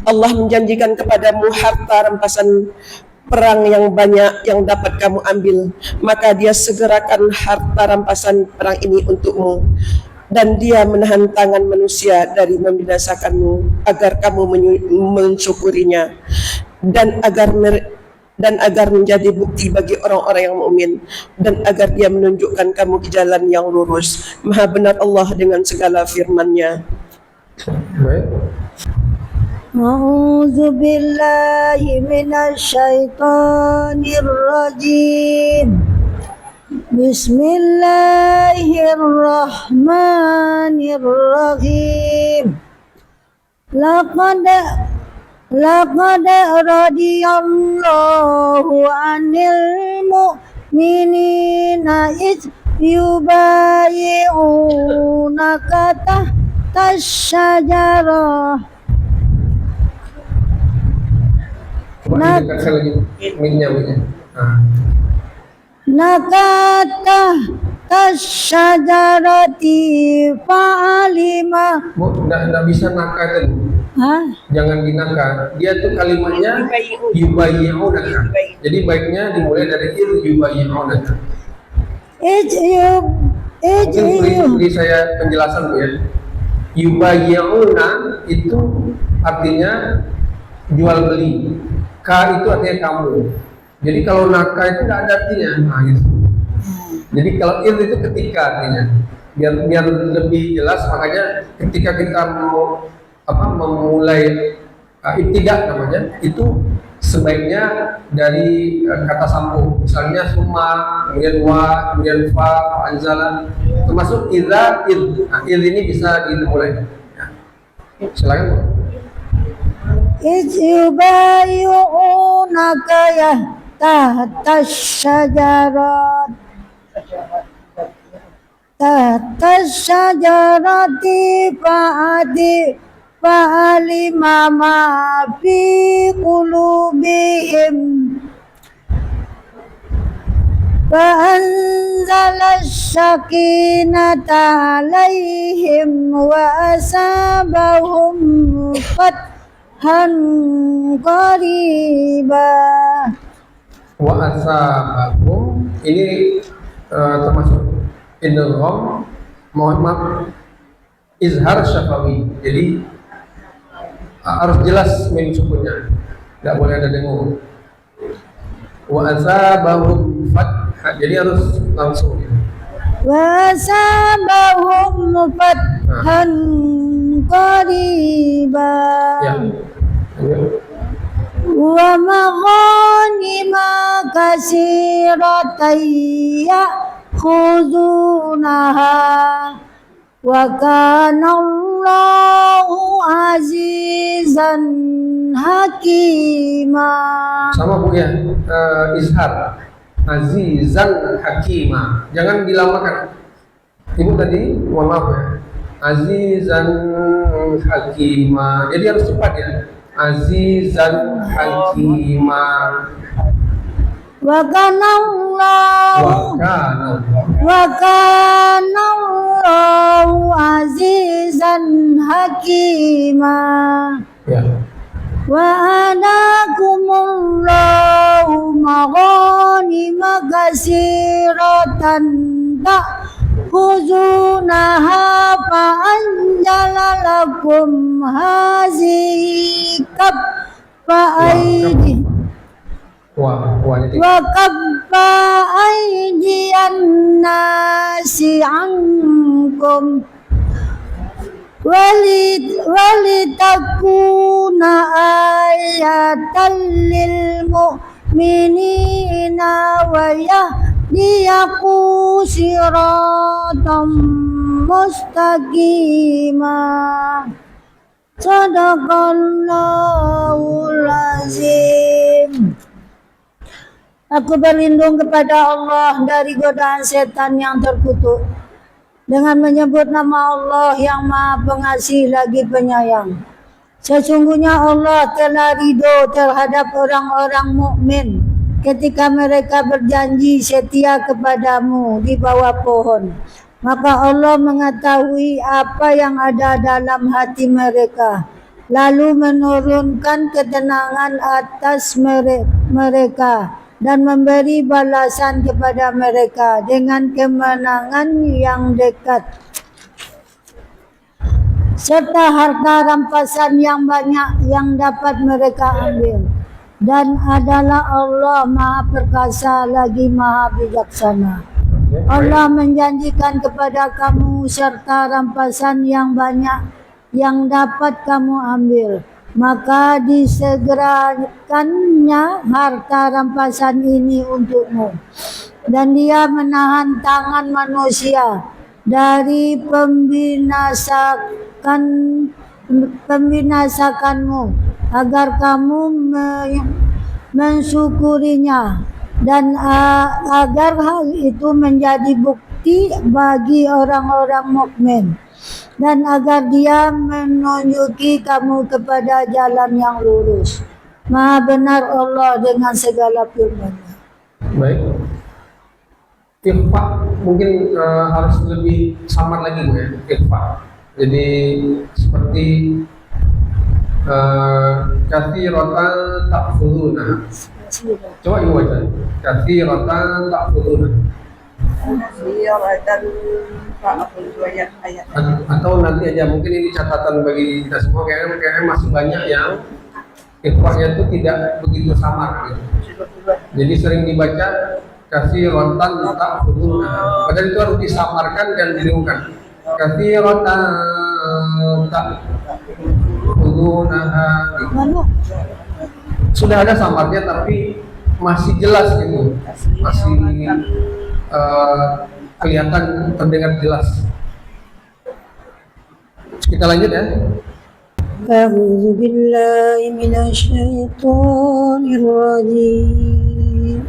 Allah menjanjikan kepadamu harta rampasan perang yang banyak yang dapat kamu ambil, maka dia segerakan harta rampasan perang ini untukmu, dan dia menahan tangan manusia dari membinasakanmu agar kamu mensyukurinya, dan agar menjadi bukti bagi orang-orang yang mukmin, dan agar dia menunjukkan kamu ke jalan yang lurus. Maha benar Allah dengan segala firman-Nya. A'udzu billahi minasyaitonir rajim. Bismillahirrahmanirrahim. Laqad radiyallahu 'anil mu'minina idh yubayyi'unaka tahta asy-syajarah. Nakata tasyajarati fa'alima. Nggak bisa nakata. Hah? Jangan dinaka. Dia tuh kalimatnya yubayyi'unaka. Jadi baiknya dimulai dari yubayyi'unaka. Mungkin beri saya penjelasan Bu ya. Yubayyi'una itu artinya jual beli. Ka itu artinya kamu. Jadi kalau naka itu tidak ada artinya. Nah, gitu. Jadi kalau itu ketika artinya. Biar lebih jelas, makanya ketika kita mau memulai ibtidah namanya, itu sebaiknya dari kata sambung, misalnya summa, kemudian wa, kemudian fa, anzala, termasuk idza, id. Nah, id ini bisa dimulai. Ya. Silakan Bu. Yubayyi'unaka ya tahta syajarat fa'alima ma fi qulubihim fa'anzala as-sakinata 'alaihim wa asabahum fathan qariba. Wa asabahum ini termasuk idgham, mohon maaf, izhar syafawi. Jadi harus jelas mim sukunnya, tidak boleh ada dengung. Wa asabahum fathah, jadi harus langsung. Wa asabahum fathan qariba. Ya. Wa maghanima katsiratan ya'khudunaha wa kana Allahu azizan hakima. Sama Bu ya, izhar azizan hakima, jangan dilamakan. Ibu tadi mohon maaf ya, azizan hakima, jadi harus cepat ya, azizan hakima. Wa kana Allahu azizan hakima. Ya. Wa adakumullahu maghanima katsiratan ta'khuzunaha fa'anjala lakum hazihi kaffa aydihim wa kaffa aydiyan nasi ankum walitakuna ayatan lil mu'minina wa yahdiyakum siratan mustaqima. Sadaqallahul azim. Aku berlindung kepada Allah dari godaan setan yang terkutuk dengan menyebut nama Allah yang Maha Pengasih lagi Penyayang. Sesungguhnya Allah telah ridho terhadap orang-orang mukmin ketika mereka berjanji setia kepadamu di bawah pohon. Maka Allah mengetahui apa yang ada dalam hati mereka, lalu menurunkan ketenangan atas mereka dan memberi balasan kepada mereka dengan kemenangan yang dekat serta harta rampasan yang banyak yang dapat mereka ambil. Dan adalah Allah Maha Perkasa lagi Maha Bijaksana. Allah menjanjikan kepada kamu serta rampasan yang banyak yang dapat kamu ambil. Maka disegerakannya harta rampasan ini untukmu. Dan dia menahan tangan manusia dari pembinasakanmu agar kamu mensyukurinya dan agar hal itu menjadi bukti bagi orang-orang mukmin. Dan agar dia menunjuki kamu kepada jalan yang lurus. Maha benar Allah dengan segala firman-Nya. Baik. Ikhfa mungkin harus lebih samar lagi Bu ya, ikhfa. Jadi seperti katsiratan ta'khuduna. Coba ibu baca. Katsiratan ta'khuduna. Atau nanti aja, mungkin ini catatan bagi kita semua, kayaknya masih banyak yang ikhwahnya itu tidak begitu samar gitu. Jadi sering dibaca katsiratan ta'khuduna, padahal itu harus disamarkan dan diringkan. Katsiratan ta'khuduna gitu. Sudah ada samarnya tapi masih jelas gitu, masih kelihatan, terdengar jelas. Kita lanjut ya. A'udzu billahi minasyaitonir rajim.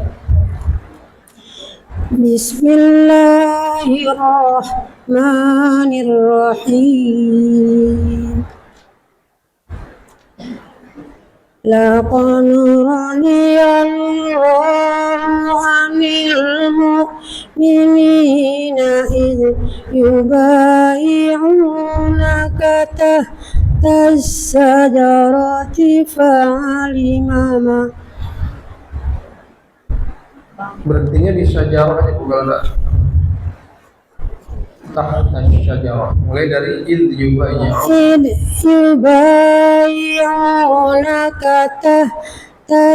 Bismillahirrahmanirrahim. Laqad radiyallahu 'anil mu'minina idh yubayi'unaka tahta as-sajarati fa'alima ma. Berhentinya di syajarah aja kalau enggak tahta syajarah. Mulai dari id yubayi'unaka tahta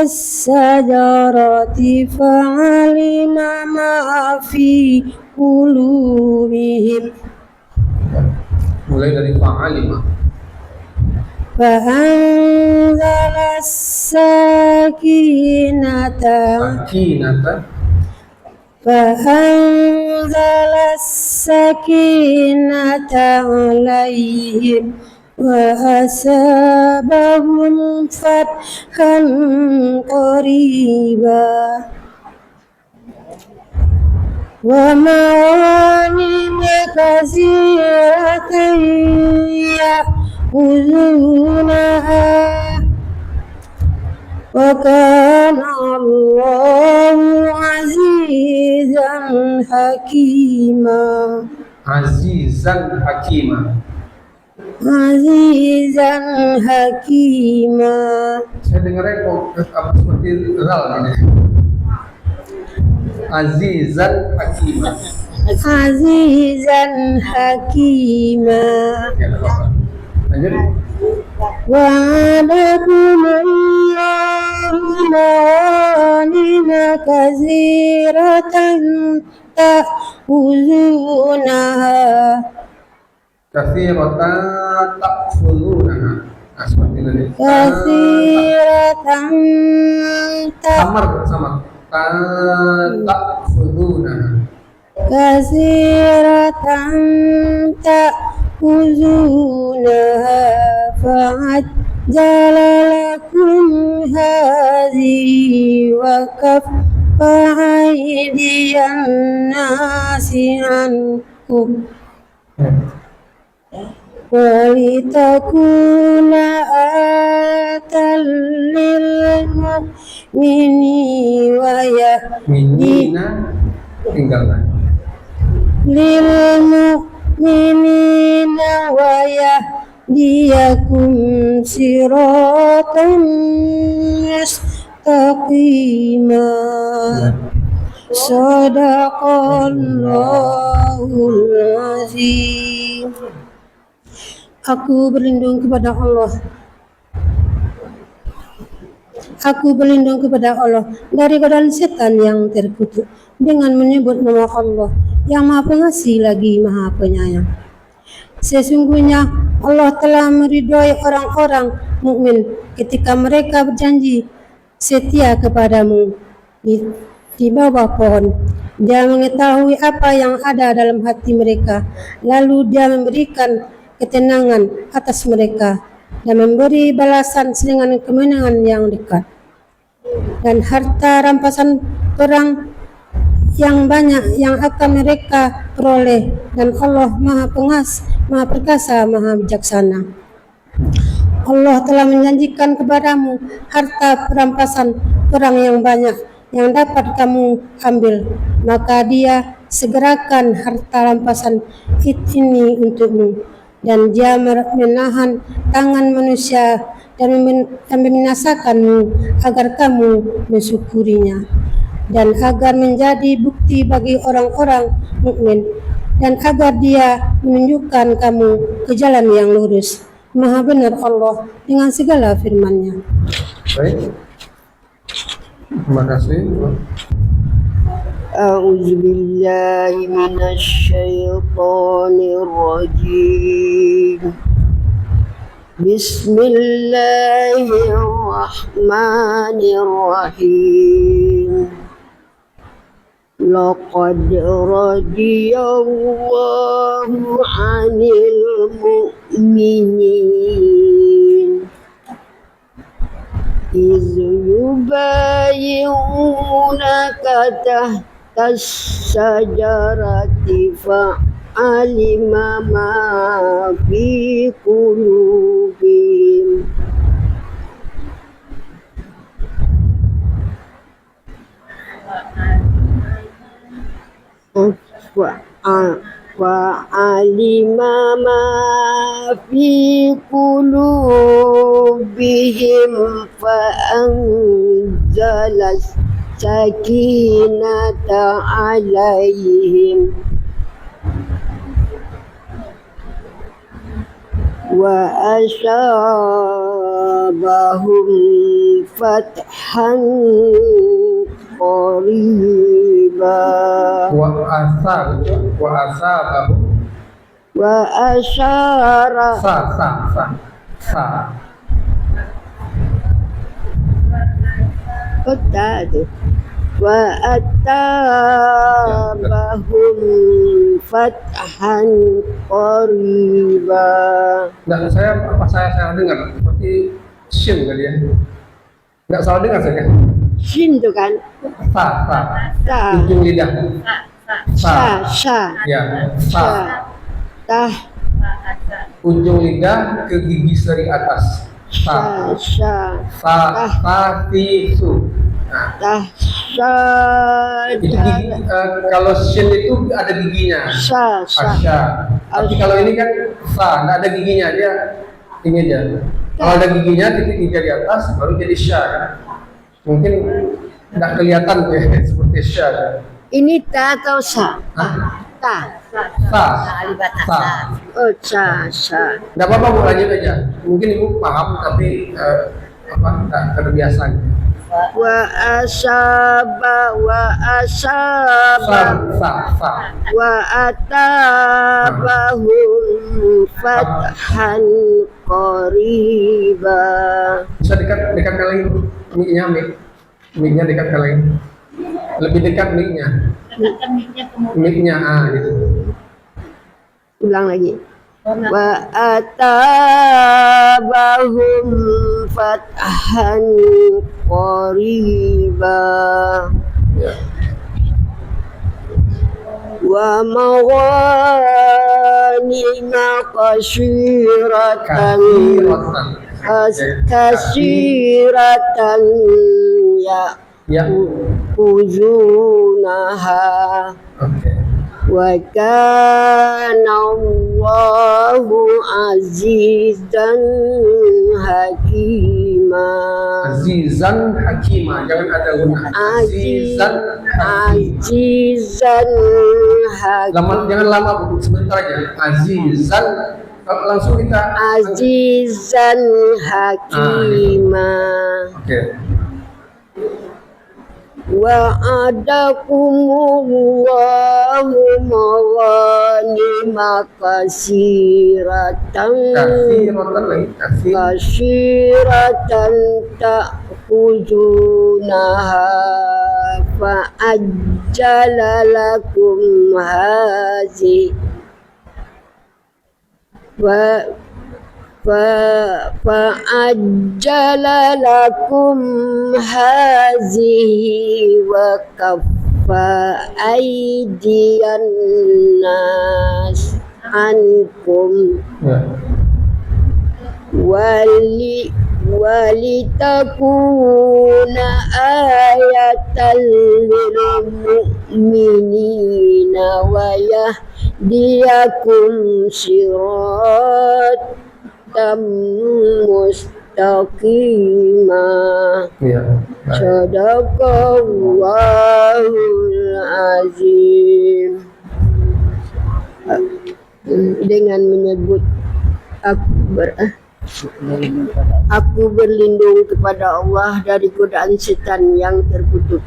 as-sajarati fa'alima ma fi qulubihim. Mulai dari fa'alima. Fa'anzala as-sakinata فأنزل السكينة عليهم وأصابهم فتحا قريبا ومغانم كثيرة يأخذونها وكان الله عزيزا حكيما. Azizan Hakima. Azizan Hakima. Saya dengarnya kok seperti ral ini. Azizan Hakima. Azizan Hakima. Ya, lanjut. وعدكم الله مغانم كثيرة تأخذونها Katsiratan ta'khudhunaha. Seperti ini. كثيرة Samar. Ta'khudhunaha. كثيرة تأخذونها فعجل لكم هذه وكف أيدي الناس عنكم ولتكون آية للمؤمنين Minina tinggalkan. للمؤمنين ويهديكم صراطا مستقيما. Sadaqallahul azim. Aku berlindung kepada Allah. Aku berlindung kepada Allah dari godaan setan yang terkutuk dengan menyebut nama Allah yang Maha Pengasih lagi Maha Penyayang. Sesungguhnya Allah telah meridhoi orang-orang mukmin ketika mereka berjanji setia kepadamu di bawah pohon. Dia mengetahui apa yang ada dalam hati mereka, lalu Dia memberikan ketenangan atas mereka dan memberi balasan dengan kemenangan yang dekat. Dan harta rampasan perang yang banyak yang akan mereka peroleh, dan Allah Maha Perkasa, Maha Bijaksana. Allah telah menjanjikan kepadamu harta rampasan perang yang banyak yang dapat kamu ambil, maka Dia segerakan harta rampasan ini untukmu, dan Dia menahan tangan manusia dan membinasakanmu agar kamu mensyukurinya, dan agar menjadi bukti bagi orang-orang mukmin, dan agar dia menunjukkan kamu ke jalan yang lurus. Maha benar Allah dengan segala firman-Nya. Baik. Terima kasih. أعوذ بالله من الشيطان الرجيم بسم الله الرحمن الرحيم لقد رضي الله عن المؤمنين إذ يبايعونك تحت الشجرة فعلم ما في قلوبهم وعلم ما في قلوبهم فأنزل السكينة عليهم وأصابهم فتحا قريبا وأشار وأتابهم فتحا قريبا. Enggak, saya dengar seperti shin kali ya. Enggak salah dengar saya. Shin itu kan? Sa. Sa. Ujung lidah. Sha. Ya, sa. Tah. Ujung lidah ke gigi seri atas. Sa. Tisu. Nah, itu gigi, kalau shin itu ada giginya. Asya. Tapi kalau ini kan sa, nggak ada giginya, dia ini aja. Kalau ada giginya, titik tiga di atas, baru jadi sya kan. Mungkin nggak kelihatan ya, seperti sya. Ini ta atau sa? Hah? Ta. Sa. Oh, sa. Nggak apa-apa, Bu, lanjut aja. Mungkin Ibu paham, tapi nggak terbiasa. Wa asaba Sa. wa atabahum fathan qariba. Bisa dekat kali mic-nya dekat kali. Lebih dekat mic-nya. Mic-nya gitu. Ulang lagi. Wa atabahum fathan qariba. Ya. Wa maghanima kasiratan Ya. uzunaha. Oke. Wa kana Allahu azizan hakima. Azizan hakima, jangan ada guna. Azizan hakima. Jangan lama, Bu, sebentar aja. Azizan, langsung kita Azizan hakima. Oke. Wa'adakumullahu maghanima kasiratan ta'khuzunaha fa'ajjala lakum fa'ajjala lakum hazihi wa kaffa aydiyan nas ankum walitakuna ayatan lil mu'minina wa yahdiyakum siratan mustaqimah. Ya. Baik. Sadaqallahul azim. Dengan menyebut aku berlindung kepada Allah dari godaan setan yang terkutuk.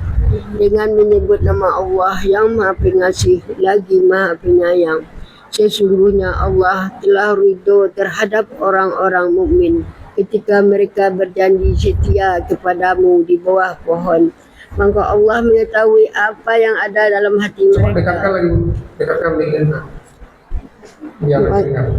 Dengan menyebut nama Allah yang Maha Pengasih lagi Maha Penyayang. Sesungguhnya Allah telah ridho terhadap orang-orang mukmin ketika mereka berjanji setia kepadamu di bawah pohon. Maka Allah mengetahui apa yang ada dalam hati Coba mereka. dekatkan lagi, dekatkan mikirnya. Biar dengar.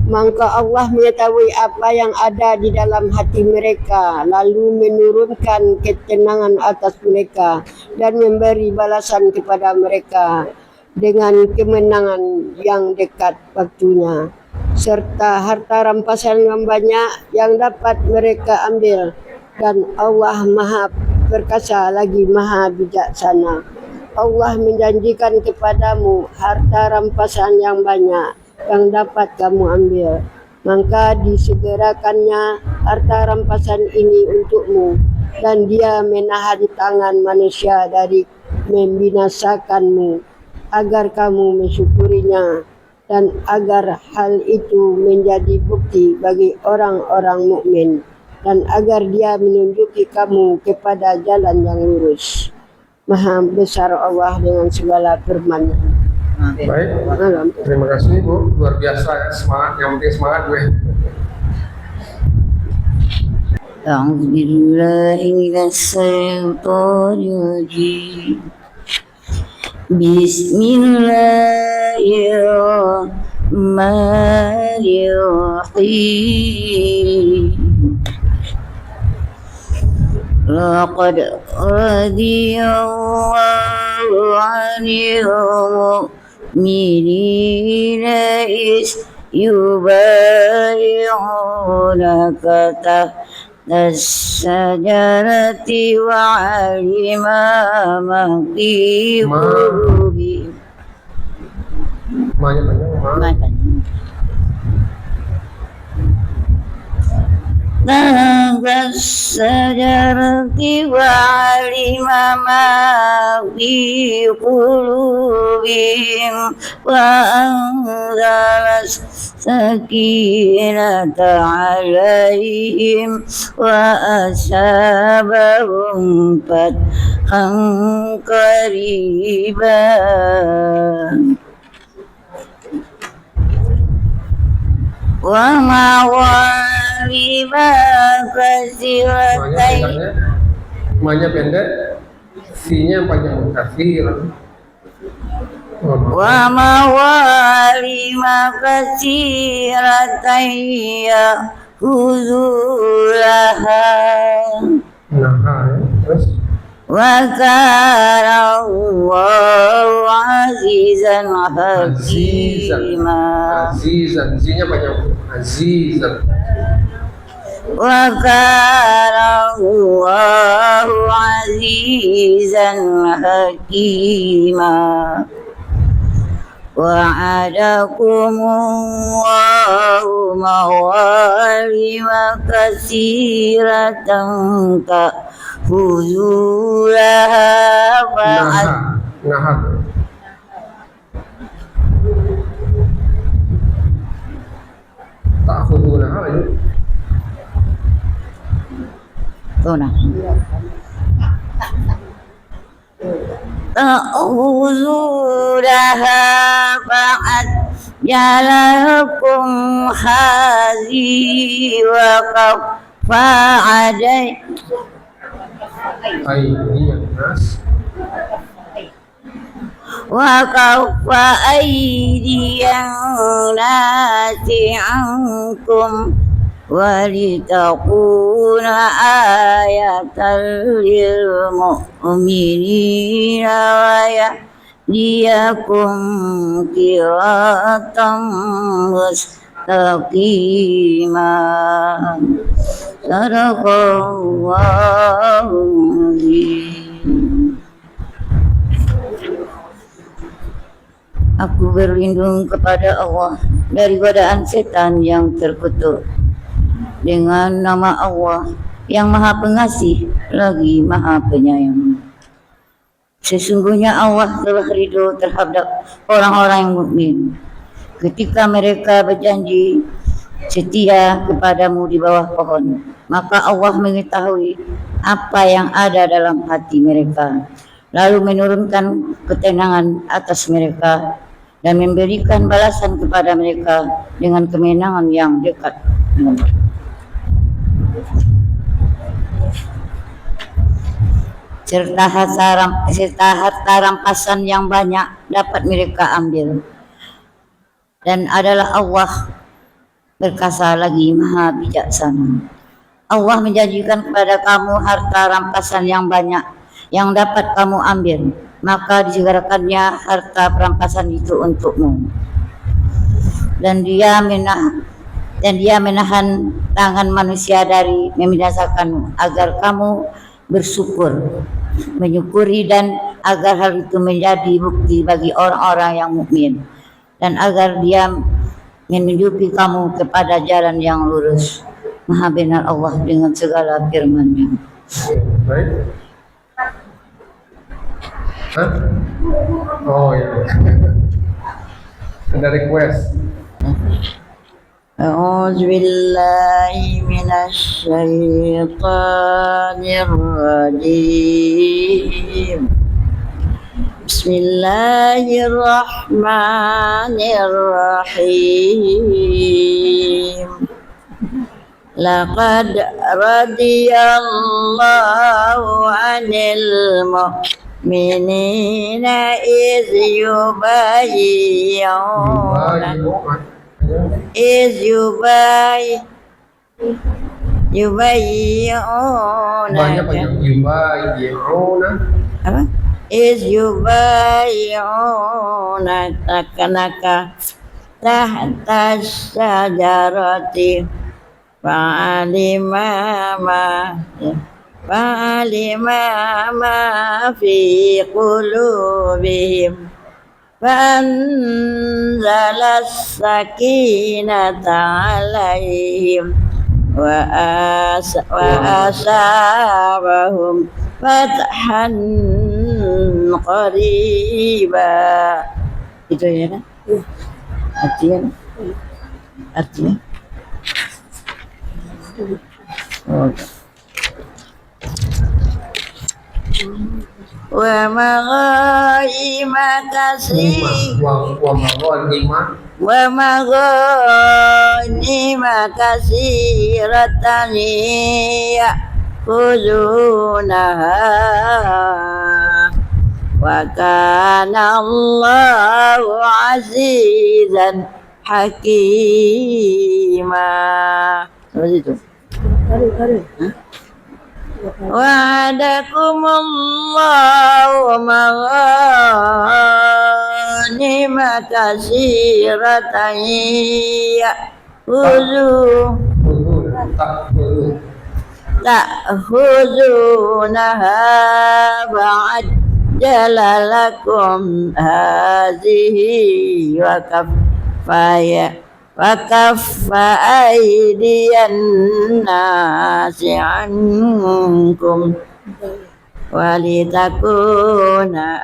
Maka Allah mengetahui apa yang ada di dalam hati mereka, lalu menurunkan ketenangan atas mereka dan memberi balasan kepada mereka dengan kemenangan yang dekat waktunya, serta harta rampasan yang banyak yang dapat mereka ambil. Dan Allah Maha Perkasa lagi Maha Bijaksana. Allah menjanjikan kepadamu harta rampasan yang banyak yang dapat kamu ambil. Maka disegerakannya harta rampasan ini untukmu, dan dia menahan tangan manusia dari membinasakanmu, agar kamu mensyukurinya, dan agar hal itu menjadi bukti bagi orang-orang mukmin, dan agar dia menunjuki kamu kepada jalan yang lurus. Maha besar Allah dengan segala firman. Baik. Terima kasih Bu, luar biasa ya, semangat, yang penting semangat gue. أعوذ بالله من الشيطان الرجيم بسم الله الرحمن الرحيم لقد رضي الله عن المؤمنين إذ يبايعونك تحت الشجرة وعلم ما في قلوبهم تحت الشجرة وعلم ما في قلوبهم وأنزل السكينة عليهم وأصابهم فتحا قريبا ومغارب كثيرتين Manya pendek, C-nya panjang, kasir. ومغارب كثيرتين يأخذونها Nah, terus وكان الله عزيزا حكيما Azizan, Z-nya panjang, Azizan. وكان الله عزيزا حكيما وعدكم الله مغارب كثيرة تأخذونها Nahar. Ta'khuduna ini. تأخذونها فعجل لكم هذه وكف عليكم Aidiyah nas. وكف أيدي الناس عنكم ولتكون آية للمؤمنين ويهديكم صراطا مستقيما صدق الله العظيم Aku berlindung kepada Allah dari godaan setan yang terkutuk. Dengan nama Allah yang Maha Pengasih lagi Maha Penyayang. Sesungguhnya Allah telah ridho terhadap orang-orang yang mukmin ketika mereka berjanji setia kepadamu di bawah pohon. Maka Allah mengetahui apa yang ada dalam hati mereka, lalu menurunkan ketenangan atas mereka dan memberikan balasan kepada mereka dengan kemenangan yang dekat. Serta harta rampasan yang banyak dapat mereka ambil. Dan adalah Allah perkasa lagi Maha Bijaksana. Allah menjanjikan kepada kamu harta rampasan yang banyak yang dapat kamu ambil, maka disegerakannya harta perampasan itu untukmu. Dan dia menahan tangan manusia dari membinasakanmu agar kamu bersyukur, menyukuri, dan agar hal itu menjadi bukti bagi orang-orang yang mukmin, dan agar dia menunjuki kamu kepada jalan yang lurus. Maha benar Allah dengan segala firman-Nya. Baik. Hah? Oh ya. Ada request. A'udzu billahi minasy syaithanir rajim. Bismillahirrahmanirrahim. Laqad radiyallahu 'anil mu'minina iz yubayyuna apa? Iz yubayyuna takanaka tahta syajarati fa'alima ma fi qulubihim fa'anzalas sakinata 'alaihim wa asabahum fathan qariba. Itu ya kan? Artinya wa maghaima kasiratan ya'khudunaha wa kana Allahu 'azizan hakima. Seperti itu. Wa'adakumullahu maghanima katsiratan ta'khudunaha ba'ajjala lakum hadhihi wa kaffa aydiyan nasi ankum walitakuna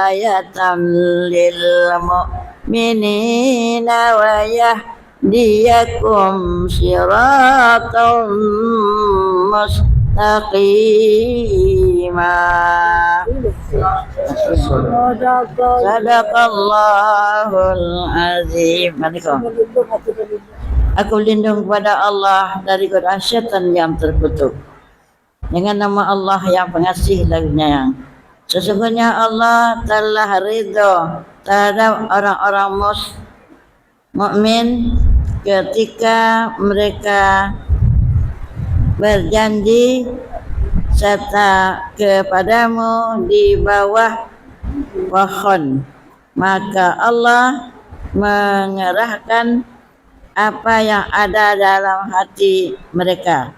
ayatan lil mu'minina wa yahdiyakum siratan mustaqima. Sadaqallahul azim. Aku berlindung kepada Allah dari godaan syaitan yang terkutuk. Dengan nama Allah yang pengasih lagi penyayang. Sesungguhnya Allah telah ridho terhadap orang-orang mukmin ketika mereka berjanji serta kepadamu di bawah pohon, maka Allah mengerahkan apa yang ada dalam hati mereka,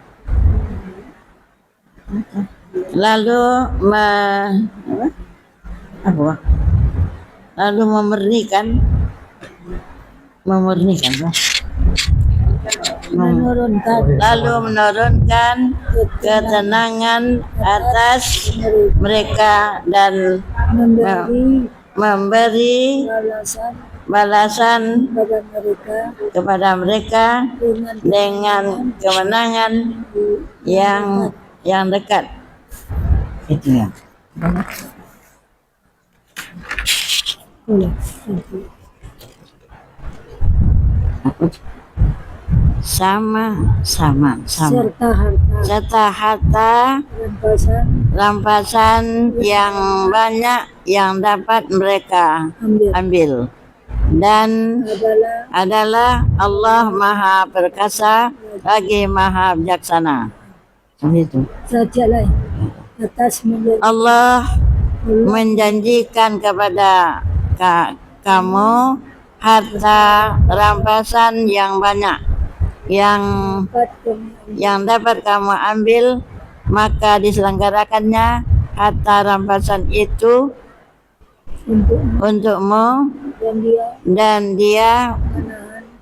lalu memurnikan menurunkan lalu menurunkan ketenangan atas mereka dan memberi balasan kepada mereka dengan kemenangan yang dekat. Itu ya. Sama. Serta harta rampasan yang banyak yang dapat mereka ambil. Dan adalah Allah Maha Perkasa lagi Maha Bijaksana. Begitu. sajalah atas Allah menjanjikan kepada kamu harta rampasan yang banyak yang dapat kamu ambil, maka diselenggarakannya harta rampasan itu untukmu dan dia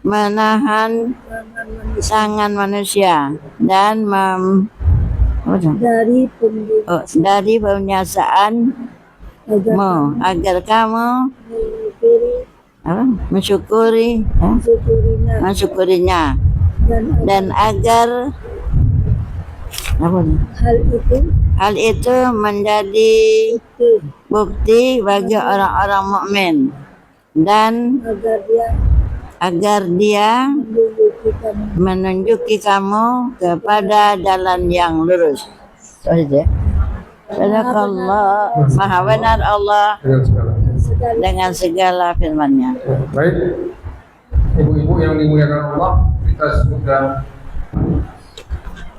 menahan tangan manusia dan dari pembinasaanmu agar kamu mensyukurinya dan agar hal itu menjadi bukti bagi orang-orang mukmin dan agar dia menunjuki kamu kepada jalan yang lurus. Barakallah, Maha benar Allah dengan segala firman-Nya. Baik, ibu-ibu yang dimuliakan Allah, kita sudah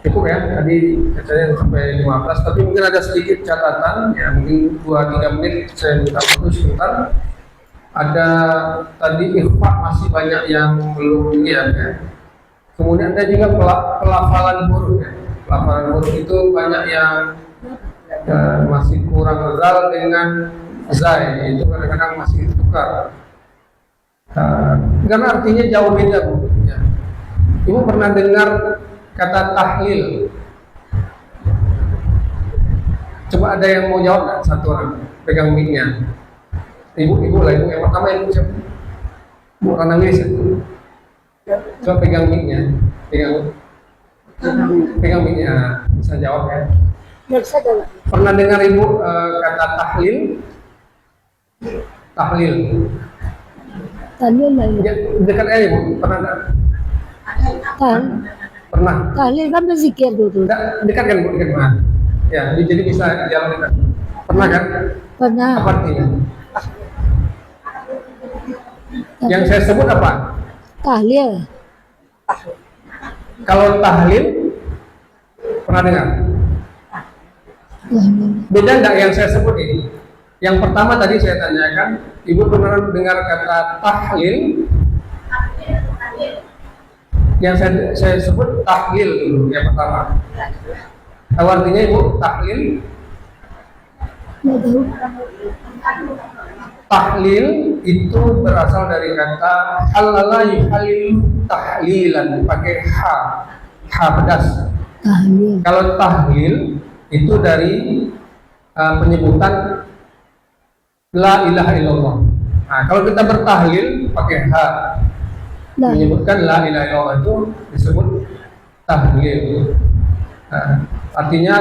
cukup ya, tadi katanya sampai 15, tapi mungkin ada sedikit catatan ya, mungkin 2-3 menit saya minta waktu sebentar. Ada tadi ikhfa masih banyak yang belum lihat ya. Kemudian ada juga pelafalan huruf ya. Pelafalan huruf itu banyak yang masih kurang zal dengan zai, itu kadang-kadang masih tukar. Karena artinya jauh beda Bu. Ya. Ibu pernah dengar kata tahlil? Coba ada yang mau jawab nggak? Satu orang pegang mic-nya. Ibu lah, ibu yang pertama ibu siapa? Bu Ranawis. Coba pegang mic-nya, pegang mic-nya, bisa jawab ya. Pernah dengar ibu kata tahlil? Tahlil. Ya, dekat aja ibu, pernah nggak? Pernah. tahlil kan berzikir dulu. Dekat kan bu, dekat mana? Ya, jadi bisa jalan dekat. Pernah kan? Pernah. Apa artinya? Yang saya sebut apa? Tahlil. Kalau tahlil pernah dengar? Beda nggak yang saya sebut ini? Yang pertama tadi saya tanyakan, ibu pernah dengar kata tahlil? Yang saya sebut tahlil dulu yang pertama. Tahu artinya ibu tahlil? Tahlil itu berasal dari kata halala yuhalil tahlilan, pakai ha pedas. Tahlil. Kalau tahlil itu dari penyebutan la ilaha illallah. Nah, kalau kita bertahlil pakai ha, menyebutkan la ilaha illallah itu disebut tahlil. Artinya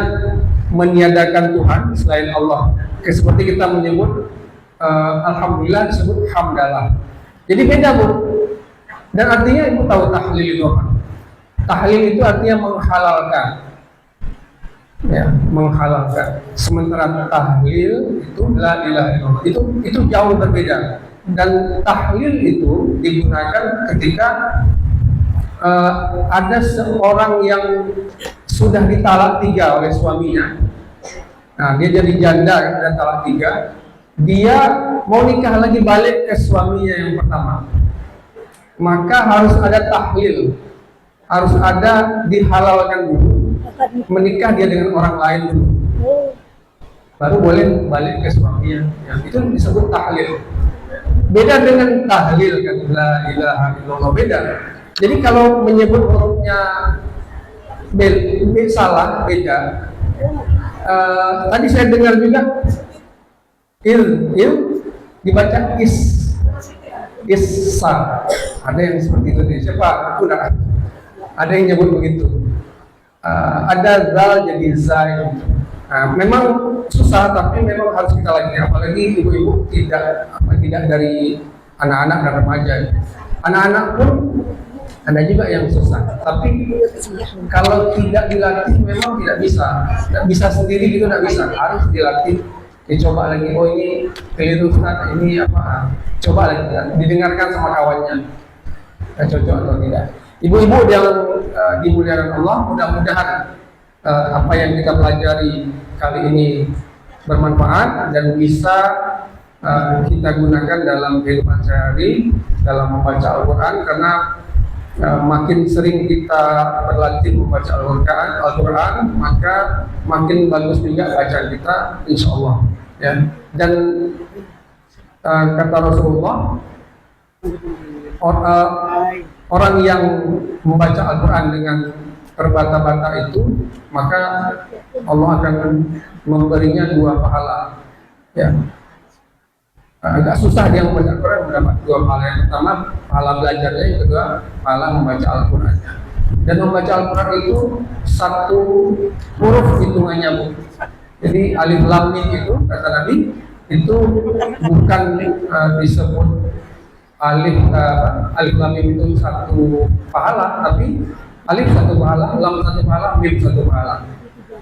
meniadakan Tuhan selain Allah. Seperti kita menyebut alhamdulillah disebut hamdalah. Jadi beda Bu. Dan artinya ibu tahu tahlil itu apa? Tahlil itu artinya menghalalkan. Ya, menghalalkan. Sementara tahlil itu la ilaha illallah. Itu jauh berbeda. Dan tahlil itu digunakan ketika ada seorang yang sudah ditalak 3 oleh suaminya. Nah, dia jadi janda dan talak 3. Dia mau nikah lagi balik ke suaminya yang pertama. Maka harus ada tahlil. Harus ada dihalalkan dulu. Menikah dia dengan orang lain dulu. Baru boleh balik ke suaminya. Ya, itu disebut tahlil. Beda dengan tahlil kan, la ilaha illallah, beda. Jadi kalau menyebut hurufnya salah, beda. Tadi saya dengar juga il dibaca isa. Ada yang seperti itu nih. Siapa? Aku dah. Ada yang nyebut begitu. Ada zal jadi zai. Memang susah, tapi memang harus kita latih. Apalagi ibu-ibu tidak dari anak-anak dan remaja. Anak-anak pun ada juga yang susah. Tapi kalau tidak dilatih memang tidak bisa. Tidak bisa sendiri gitu, tidak bisa. Harus dilatih. Dicoba lagi. Oh ini keliru Ustaz, ini apa? Coba lagi. Didengarkan sama kawannya. Cocok atau tidak. Ibu-ibu yang dimuliakan Allah, mudah-mudahan apa yang kita pelajari kali ini bermanfaat dan bisa kita gunakan dalam kehidupan sehari dalam membaca Al-Quran, karena makin sering kita berlatih membaca Al-Quran, maka makin bagus juga bacaan kita, insya Allah. Ya. Dan kata Rasulullah, orang yang membaca Al-Quran dengan terbata-bata itu, maka Allah akan memberinya 2 pahala. Ya. Agak susah dia membaca Al-Quran mendapat 2 pahala. Yang pertama pahala belajarnya, yang kedua pahala membaca Al-Quran. Dan membaca Al-Quran itu 1 huruf hitungannya, Bu. Jadi alif lam mim itu kata Nabi itu bukan disebut alif lam mim itu 1 pahala, tapi alif 1 pahala, lam 1 pahala, mim 1 pahala.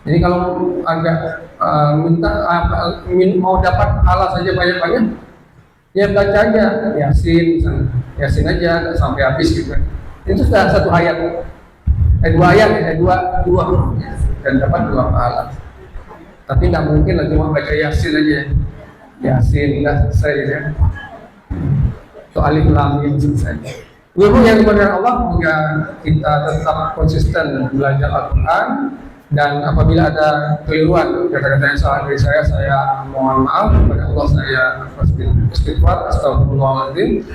Jadi kalau agak mau dapat pahala saja banyak-banyak, ya baca aja Yasin, Yasin aja sampai habis gitu. Itu sudah 1 ayat, 2 ayat, 2 huruf dan dapat 2 pahala. Tapi nggak mungkin lah cuma baca Yasin aja. Yasin udah selesai ya. Itu alif lam mim selesai. Ibu yang dimuliakan Allah, semoga kita tetap konsisten belajar Al-Quran, dan apabila ada keliruan, kata-kata yang salah dari saya mohon maaf kepada Allah, saya istighfar, astagfirullahaladzim.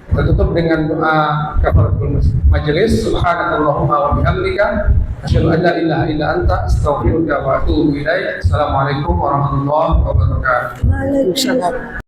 Kita tutup dengan doa kafaratul majelis. Subhanakallahumma wa bihamdika asyhadu an la ilaha illa anta astaghfiruka wa atubu ilaik. Assalamualaikum warahmatullahi wabarakatuh. Waalaikumsalam.